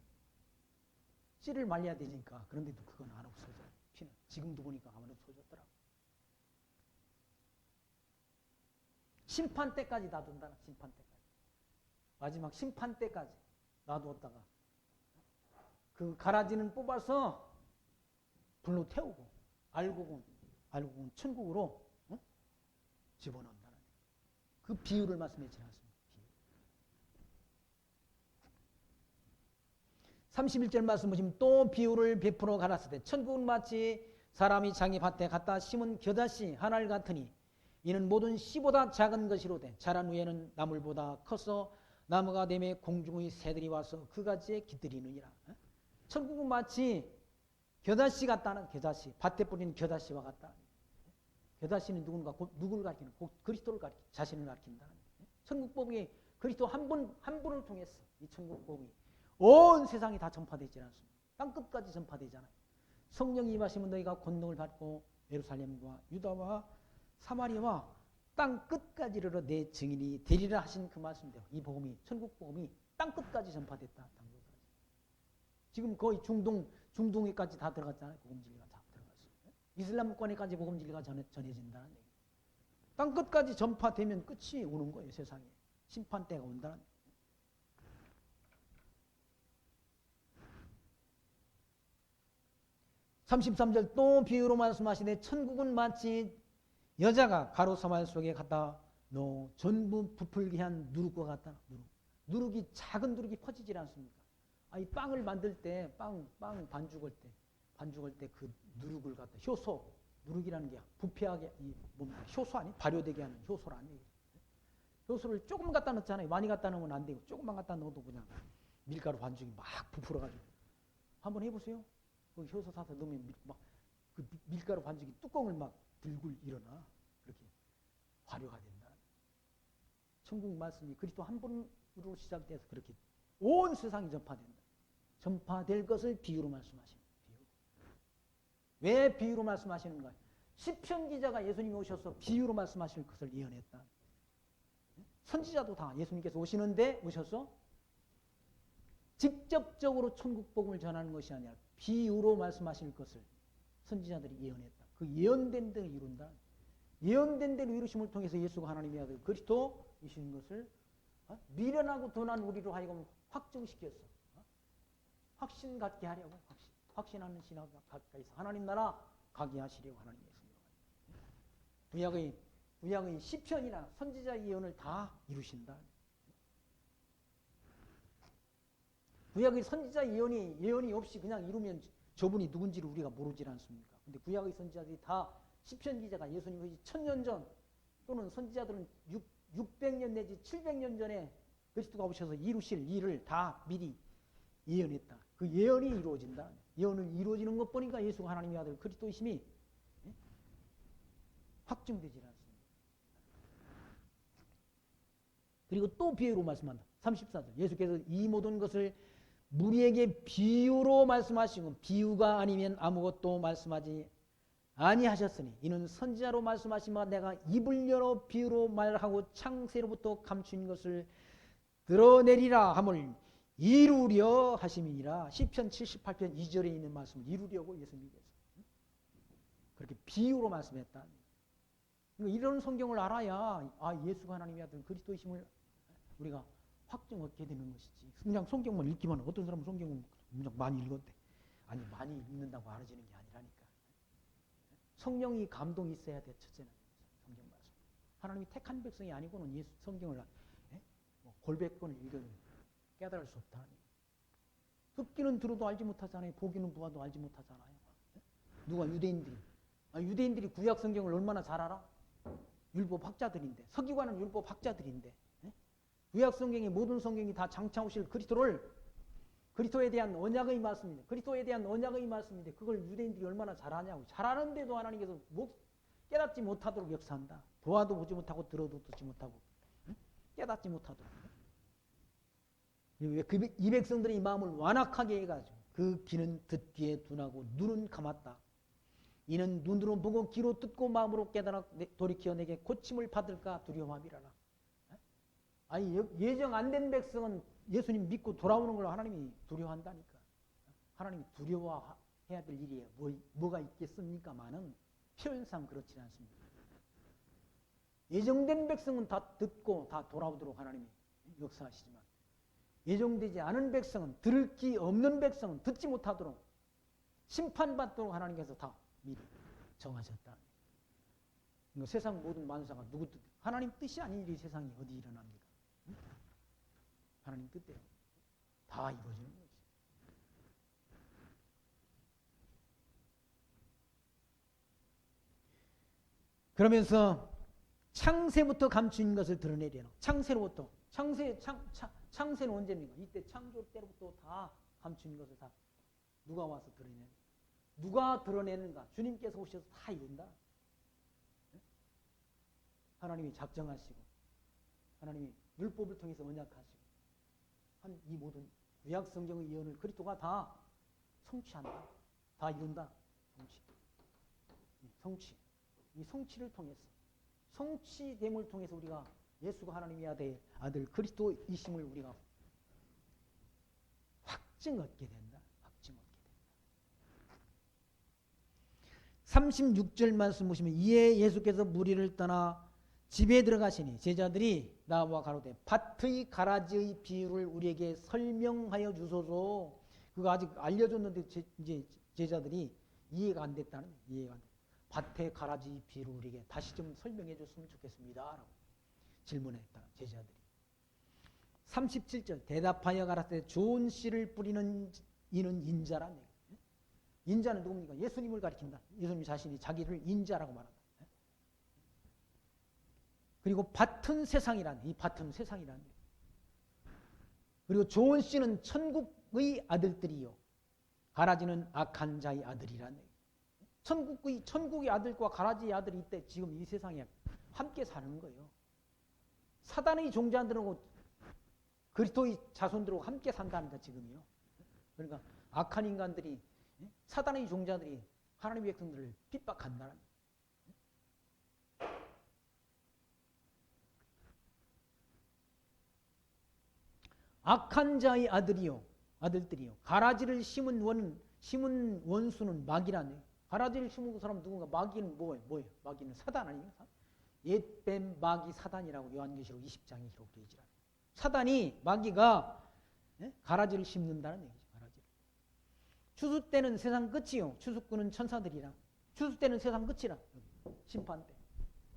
씨를 말려야 되니까. 그런데도 그건 안 없어져. 피는 지금도 보니까 안 없어졌더라고. 심판 때까지 놔둔다. 심판 때까지. 마지막 심판 때까지 놔두었다가 그 가라지는 뽑아서 불로 태우고 알곡은 천국으로 집어넣는다는 그 비유를 말씀했지 않습니까? 31절 말씀 보시면 또 비유를 베풀어 가라사대 천국은 마치 사람이 자기 밭에 갖다 심은 겨자씨 하나를 같으니 이는 모든 씨보다 작은 것이로되 자란 후에는 나물보다 커서 나무가 되매 공중의 새들이 와서 그 가지에 깃들이느니라. 천국은 마치 겨자씨 같다는 겨자씨 밭에 뿌린 겨자씨와 같다. 겨자씨는 누구를 가리키는? 그리스도를 가리키 자신을 가리킨다. 천국복이 그리스도 한 분을 통해서 이 천국복이 온 세상이 다 전파되지 않습니다. 땅끝까지 전파되잖아요. 성령이 임하시면 너희가 권능을 받고 예루살렘과 유다와 사마리아와 땅 끝까지 이르러 내 증인이 되리라 하신 그 말씀대로 이 복음이 천국 복음이 땅 끝까지 전파됐다. 땅 끝까지. 지금 거의 중동에까지 다 들어갔잖아요. 복음 진리가 다 들어갔어요. 이슬람권에까지 복음 진리가 전해진다는 얘기. 땅 끝까지 전파되면 끝이 오는 거예요. 세상에. 심판 때가 온다는 얘기. 33절 또 비유로 말씀하시되 천국은 마치 여자가 가루 사말 속에 갖다 넣어 전부 부풀게 한 누룩과 같다. 누룩이 작은 누룩이 퍼지질 않습니까? 이 빵을 만들 때 빵 반죽할 때 그 누룩을 갖다 효소 누룩이라는 게 부패하게 뭡니까? 효소 아니 발효되게 하는 효소라는 얘기죠. 효소를 조금 갖다 넣잖아요. 많이 갖다 넣으면 안 되고 조금만 갖다 넣어도 그냥 밀가루 반죽이 막 부풀어가지고 한번 해보세요. 그 효소 사서 넣으면 막 그 밀가루 반죽이 뚜껑을 막 들고 일어나. 그렇게 발효가 된다. 천국 말씀이 그리스도 한 분으로 시작돼서 그렇게 온 세상이 전파된다. 전파될 것을 비유로 말씀하시는 비유. 왜 비유로 말씀하시는가? 시편 기자가 예수님이 오셔서 비유로 말씀하실 것을 예언했다. 선지자도 다 예수님께서 오시는데 오셔서 직접적으로 천국 복음을 전하는 것이 아니라 비유로 말씀하실 것을 선지자들이 예언했다. 그 예언된 대로 이룬다. 예언된 대로 이루심을 통해서 예수가 하나님의 아들 그리스도이신 것을 미련하고 둔한 우리로 하여금 확증시켰어. 확신 갖게 하려고 확신하는 신학 가까이서 하나님 나라 가게 하시려고 하나님의 성령. 구약의 시편이나 선지자 예언을 다 이루신다. 구약의 선지자 예언이 없이 그냥 이루면 저분이 누군지를 우리가 모르질 않습니까? 근데 구약의 선지자들이 다 시편 기자가 예수님이 1000년 전 또는 선지자들은 600년 내지 700년 전에 그리스도가 오셔서 이루실 일을 다 미리 예언했다. 그 예언이 이루어진다. 예언을 이루어지는 것 보니까 예수가 하나님의 아들 그리스도이심이 확증되질 않습니다. 그리고 또 비유로 말씀한다. 34절 예수께서 이 모든 것을 무리에게 비유로 말씀하시고 비유가 아니면 아무것도 말씀하지 아니하셨으니 이는 선지자로 말씀하시마 내가 입을 열어 비유로 말하고 창세로부터 감춘 것을 드러내리라 함을 이루려 하심이니라. 시편 78편 2절에 있는 말씀을 이루려고 예수님께서 그렇게 비유로 말씀했다. 이런 성경을 알아야 예수가 하나님의 아들 그리스도이심을 우리가 확증 얻게 되는 것이지. 그냥 성경만 읽기만 어떤 사람은 성경을 그냥 많이 읽었대. 아니 많이 읽는다고 알아지는 게 아니라니까. 성령이 감동이 있어야 돼. 첫째는 성경 말씀. 하나님이 택한 백성이 아니고는 예수 성경을 골백번을 읽어도 깨달을 수 없다. 듣기는 들어도 알지 못하잖아요. 보기는 보아도 알지 못하잖아요. 누가 유대인들이 구약 성경을 얼마나 잘 알아? 율법 학자들인데 서기관은 율법 학자들인데 구약 성경의 모든 성경이 다 장차 오실 그리스도에 대한 언약의 말씀인데 그리스도에 대한 언약의 말씀인데 그걸 유대인들이 얼마나 잘 아냐고. 잘 아는데도 하나님께서 깨닫지 못하도록 역사한다. 보아도 보지 못하고 들어도 듣지 못하고 깨닫지 못하도록. 이 백성들의 마음을 완악하게 해가지고 그 귀는 듣기에 둔하고 눈은 감았다. 이는 눈으로 보고 귀로 듣고 마음으로 깨달아 돌이켜 내게 고침을 받을까 두려워함이라라. 아니 예정 안 된 백성은 예수님 믿고 돌아오는 걸 하나님이 두려워한다니까. 하나님이 두려워해야 될 일이에요. 뭐가 있겠습니까마는 필연상 그렇지 않습니다. 예정된 백성은 다 듣고 다 돌아오도록 하나님이 역사하시지만 예정되지 않은 백성은 들을 귀 없는 백성은 듣지 못하도록 심판받도록 하나님께서 다 미리 정하셨다. 그러니까 세상 모든 만사가 누구 뜻? 하나님 뜻이 아닌 일이 세상에 어디 일어납니까? 하나님 뜻대로 다 이루어지는 거지. 그러면서 창세부터 감춘 것을 드러내려는 창세로부터 창세는 언제입니까? 이때 창조 때로부터 다 감춘 것을 다 누가 와서 드러내는? 누가 드러내는가? 주님께서 오셔서 다 이룬다. 하나님이 작정하시고 하나님이 율법을 통해서 언약하시고 한 이 모든 구약 성경의 예언을 그리스도가 다 성취한다. 다 이룬다. 성취. 이 성취를 통해서, 성취됨을 통해서 우리가 예수가 하나님의 아들 그리스도이심을 우리가 확증 얻게 된다. 확증 얻게 된다. 36절 말씀 보시면 이에 예수께서 무리를 떠나 집에 들어가시니 제자들이 나와 가로되 밭의 가라지의 비유를 우리에게 설명하여 주소서. 그거 아직 알려줬는데 이제 제자들이 이해가 안 됐다는, 이해가 안 됐다. 밭의 가라지 비유를 우리에게 다시 좀 설명해 줬으면 좋겠습니다. 라고 질문했다. 제자들이. 37절 대답하여 가라사대 좋은 씨를 뿌리는 이는 인자란 얘기. 인자는 누굽니까? 예수님을 가리킨다. 예수님 자신이 자기를 인자라고 말한다. 그리고 밭은 세상이란, 이 밭은 세상이란 얘기. 그리고 좋은 씨는 천국의 아들들이요 가라지는 악한 자의 아들이란 얘기. 천국의 아들과 가라지의 아들이 이때 지금 이 세상에 함께 사는 거예요. 사단의 종자들하고 그리스도의 자손들하고 함께 산다는 거 지금이요. 그러니까 악한 인간들이, 사단의 종자들이 하나님의 백성들을 핍박한다는 거예요. 악한 자의 아들들이요 가라지를 심은 원수는 마귀라네요. 가라지를 심은 사람 누군가? 마귀는 뭐예요? 마귀는 사단 아니에요? 옛뱀 마귀 사단이라고 요한계시록 20장에 기록되어 있죠. 사단이, 마귀가 가라지를 심는다는 얘기죠. 가라지를. 추수 때는 세상 끝이요 추수꾼은 천사들이라. 추수 때는 세상 끝이라. 심판 때.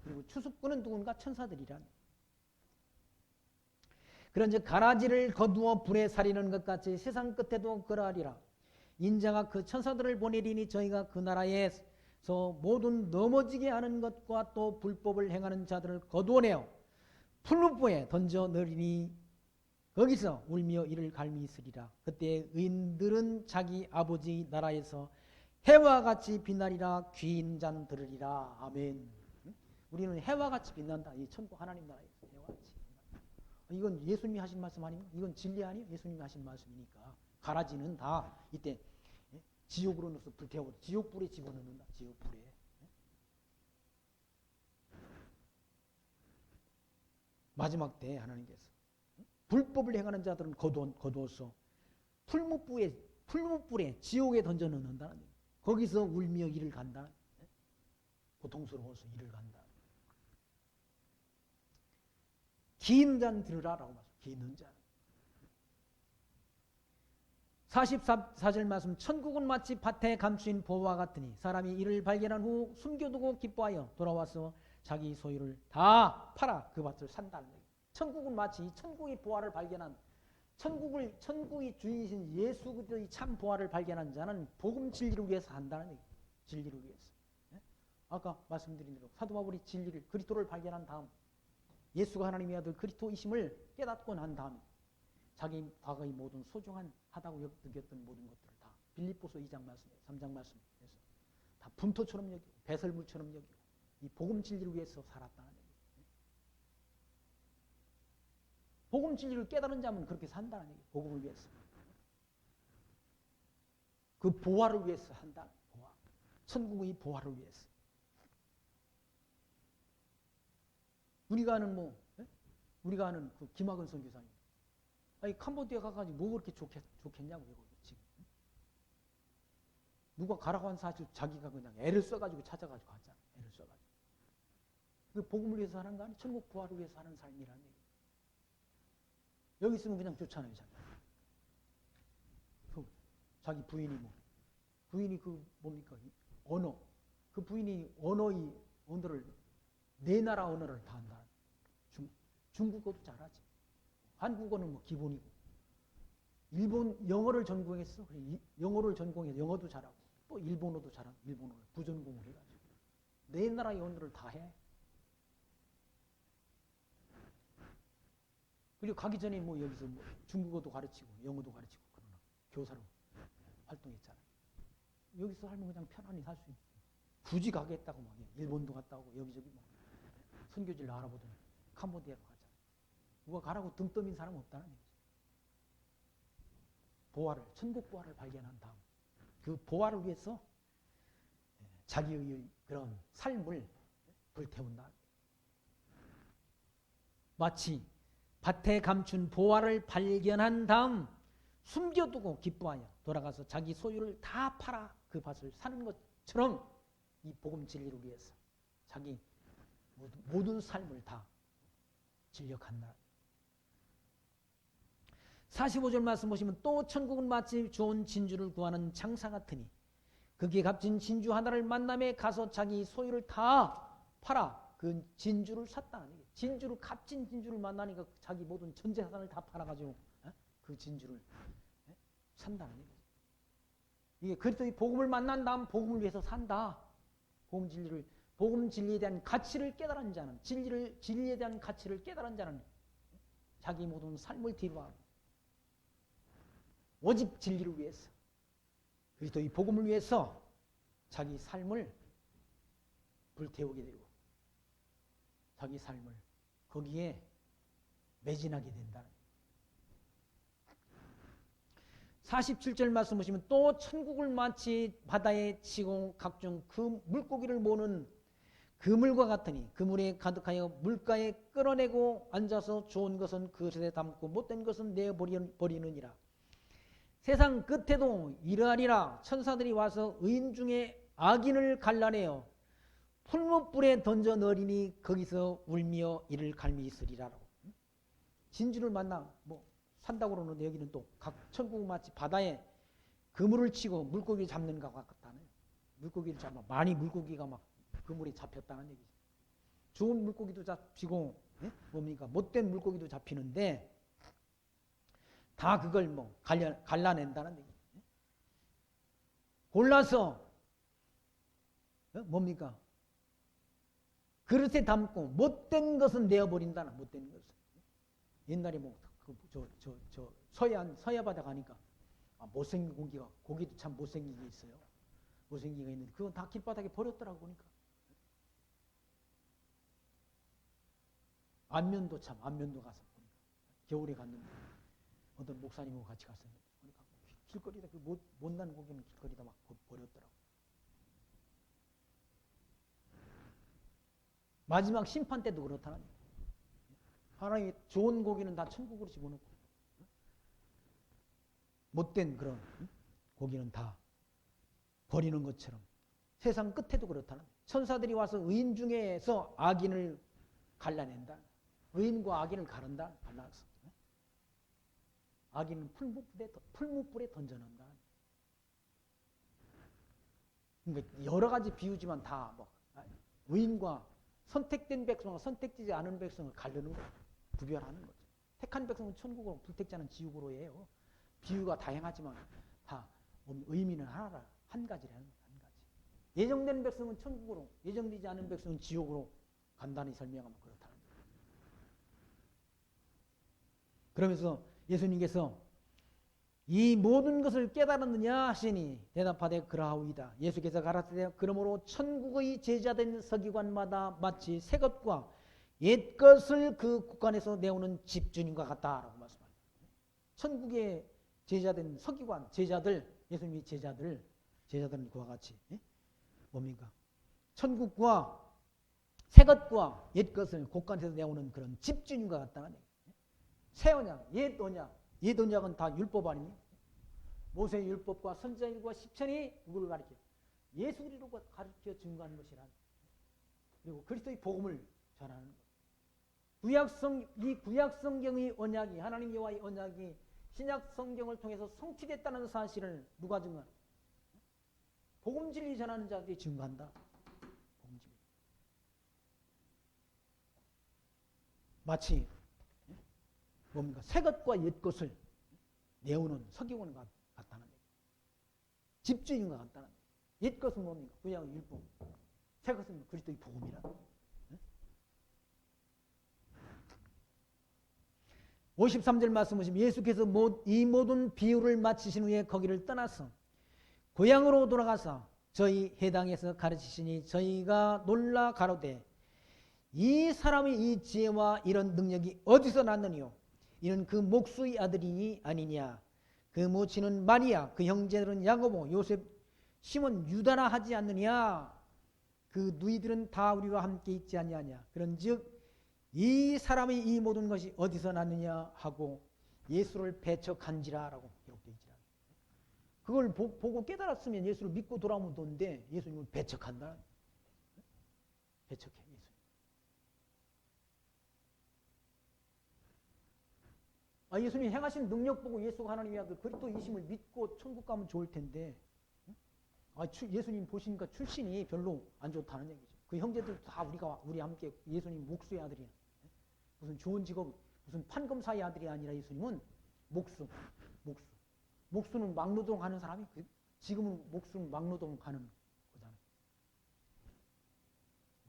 그리고 추수꾼은 누군가? 천사들이라. 그런즉 가라지를 거두어 불에 살리는 것 같이 세상 끝에도 그러하리라. 인자가 그 천사들을 보내리니 저희가 그 나라에서 모든 넘어지게 하는 것과 또 불법을 행하는 자들을 거두어내어 풀무불에 던져 넣으리니 거기서 울며 이를 갈미 있으리라. 그때 의인들은 자기 아버지 나라에서 해와 같이 빛나리라. 귀인 자는 들으리라. 아멘. 우리는 해와 같이 빛난다. 이 천국 하나님 나라에서 해와 같이. 이건 예수님이 하신 말씀 아닙니까? 이건 진리 아니에요? 예수님이 하신 말씀이니까. 가라지는 다 이때 지옥으로 넣어서 불태워, 지옥불에 집어넣는다. 지옥불에. 마지막 때 하나님께서 불법을 행하는 자들은 거두어서 풀무불에 지옥에 던져 넣는다는 얘기예요. 거기서 울며 이를 간다. 고통스러워서 이를 간다. 긴 자는 들으라라고 말씀. 긴 자. 44절 말씀. 천국은 마치 밭에 감추인 보화와 같으니 사람이 이를 발견한 후 숨겨두고 기뻐하여 돌아와서 자기 소유를 다 팔아 그 밭을 산다는 얘기예요. 천국은 마치 천국의 보화를 발견한, 천국의 주인이신 예수 그리스도의 참 보화를 발견한 자는 복음 진리를 위해서 한다는 얘기예요. 진리를 위해서. 아까 말씀드린 대로 사도 바울이 진리를, 그리스도를 발견한 다음 예수가 하나님의 아들 그리스도이심을 깨닫고 난 다음에 자기 과거의 모든 소중한 하다고 여겼던 모든 것들을 다 빌립보서 2장 말씀에 3장 말씀에서 다 분토처럼 여기고 배설물처럼 여기고 이 복음 진리를 위해서 살았다는 얘기예요. 복음 진리를 깨달은 자면 그렇게 산다는 얘기예요. 복음을 위해서. 그 보화를 위해서 한다는 보화. 천국의 보화를 위해서. 우리가 아는 그 김학은 선교사님. 아니 캄보디아 가가지고 뭐 그렇게 좋겠냐고요 지금. 누가 가라고 한 사실 자기가 그냥 애를 써가지고 찾아가지고 갔잖아. 애를 써가지고. 그 복음을 위해서 하는 거 아니? 천국 부활을 위해서 하는 삶이라는 얘기. 여기 있으면 그냥 좋잖아요, 자기. 자기 부인이 부인이 그 뭡니까? 언어. 그 부인이 언어를 네 나라 언어를 다 한다. 중국어도 잘하지. 한국어는 뭐 기본이고. 영어를 전공했어. 영어를 전공해서 영어도 잘하고. 또 일본어도 잘하고. 일본어를 부전공을 해가지고. 네 나라의 언어를 다 해. 그리고 가기 전에 여기서 중국어도 가르치고 영어도 가르치고 그러나 교사로 활동했잖아요. 여기서 살면 그냥 편안히 살 수 있어. 굳이 가겠다고 막 일본도 갔다 오고 여기저기 선교지를 알아보더니 캄보디아로 가잖아. 누가 가라고 등 떠민 사람 없다는 얘기죠. 천국 보화를 발견한 다음 그 보화를 위해서 자기의 그런 삶을 불태운다. 마치 밭에 감춘 보화를 발견한 다음 숨겨두고 기뻐하여 돌아가서 자기 소유를 다 팔아 그 밭을 사는 것처럼 이 복음 진리를 위해서 자기 모든 삶을 다 진력한다. 45절 말씀 보시면 또 천국은 마치 좋은 진주를 구하는 장사 같으니 그게 값진 진주 하나를 만남에 가서 자기 소유를 다 팔아 그 진주를 샀다. 진주를 값진 진주를 만나니까 자기 모든 전재산을 다 팔아가지고 그 진주를 산다는 얘기죠. 이게 그리스도의 복음을 만난 다음 복음을 위해서 산다. 복음 진리에 대한 가치를 깨달은 자는 진리에 대한 가치를 깨달은 자는 자기 모든 삶을 뒤로하고 오직 진리를 위해서 그리스도의 복음을 위해서 자기 삶을 불태우게 되고 자기 삶을 거기에 매진하게 된다. 47절 말씀 보시면 또 천국을 마치 바다에 치고 각종 그 물고기를 모는 그물과 같으니 그물에 가득하여 물가에 끌어내고 앉아서 좋은 것은 그릇에 담고 못된 것은 내어버리느니라. 세상 끝에도 이러하리라. 천사들이 와서 의인 중에 악인을 갈라내어 풀무불에 던져 넣으리니 거기서 울며 이를 갈미 있으리라라고. 진주를 만나 산다고 그러는데 여기는 또 각 천국 마치 바다에 그물을 치고 물고기를 잡는 것 같다는. 물고기를 잡아 많이 물고기가 막 그물에 잡혔다는 얘기죠. 좋은 물고기도 잡히고 뭡니까 못된 물고기도 잡히는데 다 그걸 갈라낸다는 얘기. 골라서 뭡니까 그릇에 담고 못된 것은 내어버린다는. 못된 것은 옛날에 서해 바다 가니까 못생긴 고기도 참 못생긴 게 있어요. 못생긴 게 있는데 그건 다 길바닥에 버렸더라고. 보니까 안면도 가서 보니까 겨울에 갔는데 어떤 목사님하고 같이 갔었는데 보니까 길거리다 그 못난 고기는 길거리다 막 버렸더라고. 마지막 심판 때도 그렇다는 거예요. 하나님이 좋은 고기는 다 천국으로 집어넣고 못된 그런 고기는 다 버리는 것처럼 세상 끝에도 그렇다는 거예요. 천사들이 와서 의인 중에서 악인을 갈라낸다. 의인과 악인을 갈라서 악인은 풀무불에 던져놓는다. 그러니까 여러 가지 비유지만 다 의인과 선택된 백성과 선택되지 않은 백성을 가르는 거예요. 구별하는 거죠. 택한 백성은 천국으로, 불택지 않은 지옥으로 해요. 비유가 다양하지만 다 의미는 하나라. 한 가지라는 거예요. 한 가지. 예정된 백성은 천국으로, 예정되지 않은 백성은 지옥으로 간단히 설명하면 그렇다는 거예요. 그러면서 예수님께서 이 모든 것을 깨달았느냐 하시니 대답하되 그러하오이다. 예수께서 가라사대 그러므로 천국의 제자된 서기관마다 마치 새 것과 옛 것을 그 국간에서 내오는 집주인과 같다라고 말씀합니다. 천국의 제자된 서기관, 제자들, 예수님의 제자들은 그와 같이 뭡니까? 천국과 새 것과 옛 것을 국간에서 내오는 그런 집주인과 같다는 얘기예요. 새 언약, 옛 언약. 옛 언약은 다 율법 아닙니까? 모세의 율법과 선지자일과 시편이 누구를 가르쳐? 예수 그리스도를 가르쳐 증거하는 것이란. 그리고 그리스도의 복음을 전하는 것. 이 구약 성경의 언약이 하나님 여호와의 언약이 신약 성경을 통해서 성취됐다는 사실을 누가 증거하나? 복음 진리 전하는 자들이 증거한다. 복음 진리. 마치 뭡니까? 새 것과 옛 것을 내오는 서기관과 같다는 얘기. 집주인과 같다는 얘기. 옛 것은 뭡니까? 구약의 율법. 새 것은 그리스도의 복음이라. 53절 말씀 보시면 예수께서 이 모든 비유를 마치신 후에 거기를 떠나서 고향으로 돌아가서 저희 해당에서 가르치시니 저희가 놀라 가로되 이 사람의 이 지혜와 이런 능력이 어디서 났느니요? 이는 그 목수의 아들이니 아니냐? 그 모친은 마리아, 그 형제들은 야고보, 요셉, 시몬, 유다나 하지 않느냐? 그 누이들은 다 우리와 함께 있지 아니하냐? 그런즉 이 사람의 이 모든 것이 어디서 났느냐 하고 예수를 배척한지라라고 기록되어 있지라. 그걸 보고 깨달았으면 예수를 믿고 돌아오면 되는데 예수님을 배척한다. 배척해 예수. 예수님이 행하신 능력 보고 예수가 하나님의 아들 그리스도이심을 믿고 천국 가면 좋을 텐데 예수님 보시니까 출신이 별로 안 좋다는 얘기죠. 그 형제들 다 우리 함께 예수님 목수의 아들이야. 무슨 좋은 직업, 무슨 판검사의 아들이 아니라 예수님은 목수는 막노동 하는 사람이 지금은 목수는 막노동 하는 거잖아요.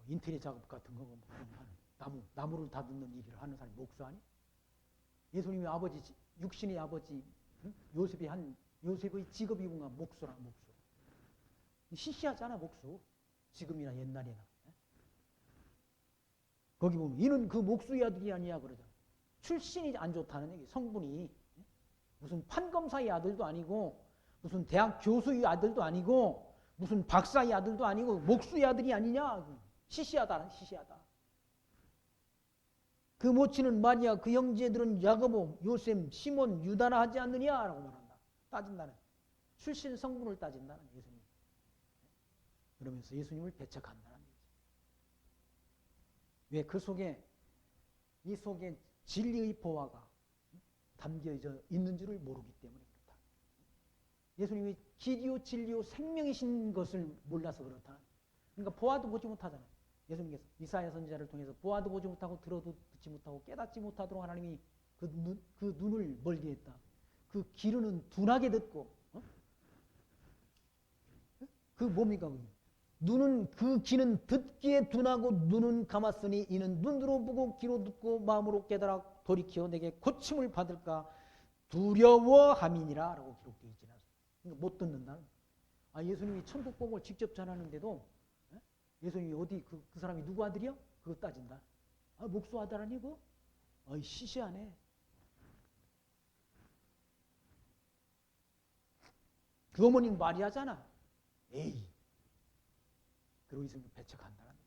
인테리어 작업 같은 거 하는 나무를 다듬는 일을 하는 사람이 목수 아니? 예수님의 아버지, 육신의 아버지 요셉의 직업이 뭔가 목수라. 시시하잖아 목수. 지금이나 옛날이나. 거기 보면 이는 그 목수의 아들이 아니야 그러잖아. 출신이 안 좋다는 얘기. 성분이 무슨 판검사의 아들도 아니고 무슨 대학 교수의 아들도 아니고 무슨 박사의 아들도 아니고 목수의 아들이 아니냐. 시시하다. 그 모친은 마리아, 그 형제들은 야고보, 요셉, 시몬, 유다나 하지 않느냐라고 말한다. 따진다는. 출신 성분을 따진다는 예수님. 그러면서 예수님을 배척한다는 얘기죠. 왜 그 속에 이 속에 진리의 보화가 담겨져 있는 줄을 모르기 때문에 그렇다. 예수님이 길이요 진리요 생명이신 것을 몰라서 그렇다. 그러니까 보아도 보지 못하잖아요. 예수님께서 이사야 선지자를 통해서 보아도 보지 못하고 들어도 듣지 못하고 깨닫지 못하도록 하나님이 그 눈을 멀게 했다. 그 귀로는 둔하게 듣고 그 뭡니까? 눈은 그 귀는 듣기에 둔하고 눈은 감았으니 이는 눈으로 보고 귀로 듣고 마음으로 깨달아 돌이켜 내게 고침을 받을까 두려워함이니라 라고 기록되어 있지 않습니까? 그러니까 못 듣는다. 예수님이 천국 복음을 직접 전하는데도 예수님이 어디 그 사람이 누구 아들이야? 그거 따진다. 목수 아들 아니고? 시시하네. 그 어머니는 마리아잖아. 에이. 그리고 예수님을 배척한다는 거예요.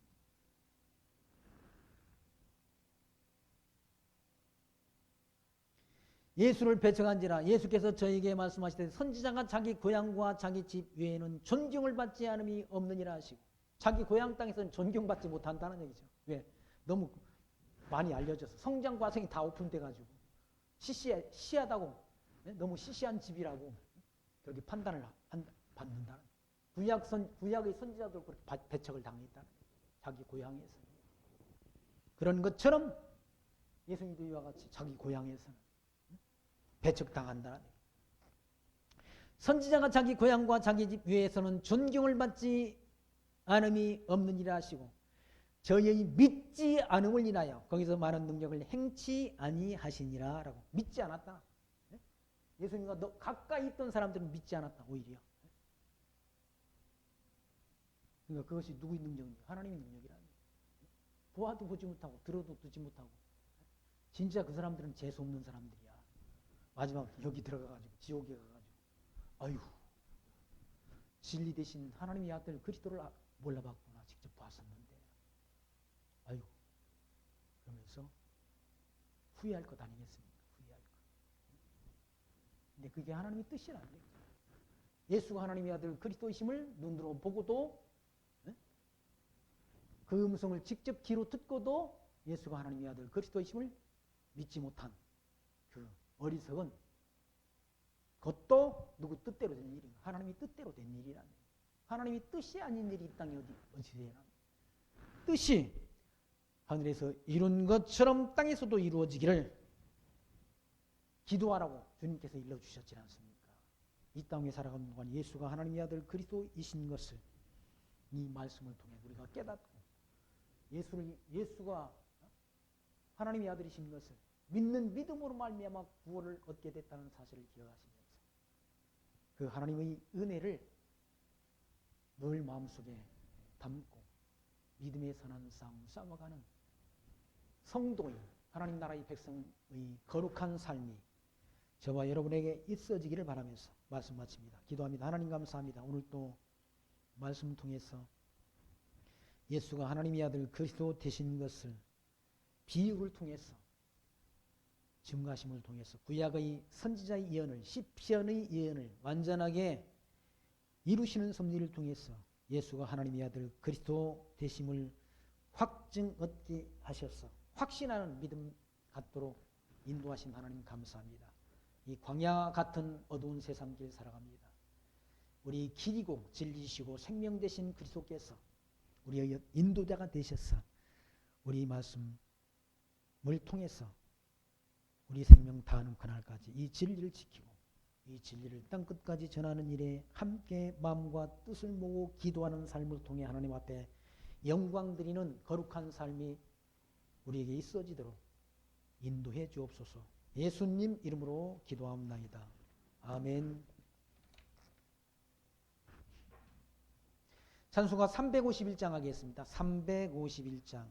예수를 배척한지라 예수께서 저에게 말씀하시되 선지자가 자기 고향과 자기 집 외에는 존경을 받지 않음이 없느니라 하시고 자기 고향 땅에서는 존경받지 못한다는 얘기죠. 왜? 너무 많이 알려져서 성장 과정이 다 오픈돼가지고 시시하다고 너무 시시한 집이라고 그렇게 판단을 받는다는 구약의 선지자도 그렇게 배척을 당했다는 거예요. 자기 고향에서. 그런 것처럼 예수님도 이와 같이 자기 고향에서는 배척당한다는 거예요. 선지자가 자기 고향과 자기 집 외에서는 존경을 받지 않음이 없느니라 하시고 저의 믿지 않음을 인하여 거기서 많은 능력을 행치 아니하시니라 라고 믿지 않았다. 예수님과 가까이 있던 사람들은 믿지 않았다. 오히려. 그러니까 그것이 누구의 능력입니까? 하나님의 능력이라는 거예요. 보아도 보지 못하고 들어도 듣지 못하고 진짜 그 사람들은 재수 없는 사람들이야. 마지막 여기 들어가가지고 지옥에 가가지고 아유 진리 대신 하나님의 아들 그리스도를 몰라봤구나. 직접 봤었는데 아유 그러면서 후회할 것 아니겠습니까? 후회할 것. 근데 그게 하나님의 뜻이라는 거예요. 예수가 하나님의 아들 그리스도이심을 눈으로 보고도 그 음성을 직접 귀로 듣고도 예수가 하나님의 아들 그리스도이심을 믿지 못한 그 어리석은 그것도 누구 뜻대로 된 일인가? 하나님의 뜻대로 된 일이라는 거예요. 하나님의 뜻이 아닌 일이 이 땅에 어디서 되나? 뜻이 하늘에서 이룬 것처럼 땅에서도 이루어지기를 기도하라고 주님께서 일러주셨지 않습니까? 이 땅에 살아가는 동안 예수가 하나님의 아들 그리스도이신 것을 이 말씀을 통해 우리가 깨닫고 예수가 하나님의 아들이신 것을 믿는 믿음으로 말미암아 구원을 얻게 됐다는 사실을 기억하시면서 그 하나님의 은혜를 늘 마음속에 담고 믿음의 선한 싸움을 싸워가는 성도인 하나님 나라의 백성의 거룩한 삶이 저와 여러분에게 있어지기를 바라면서 말씀 마칩니다. 기도합니다. 하나님 감사합니다. 오늘 또 말씀 통해서 예수가 하나님의 아들 그리스도 되신 것을 비유를 통해서 증가심을 통해서 구약의 선지자의 예언을 시편의 예언을 완전하게 이루시는 섭리를 통해서 예수가 하나님의 아들 그리스도 되심을 확증 얻게 하셔서 확신하는 믿음 갖도록 인도하신 하나님 감사합니다. 이 광야 같은 어두운 세상길 살아갑니다. 우리 길이고 진리시고 생명 되신 그리스도께서 우리의 인도자가 되셔서 우리 말씀을 통해서 우리 생명 다하는 그날까지 이 진리를 지키고 이 진리를 땅끝까지 전하는 일에 함께 마음과 뜻을 모으고 기도하는 삶을 통해 하나님 앞에 영광 드리는 거룩한 삶이 우리에게 있어지도록 인도해 주옵소서. 예수님 이름으로 기도하옵나이다. 아멘. 찬송가 351장 하겠습니다. 351장.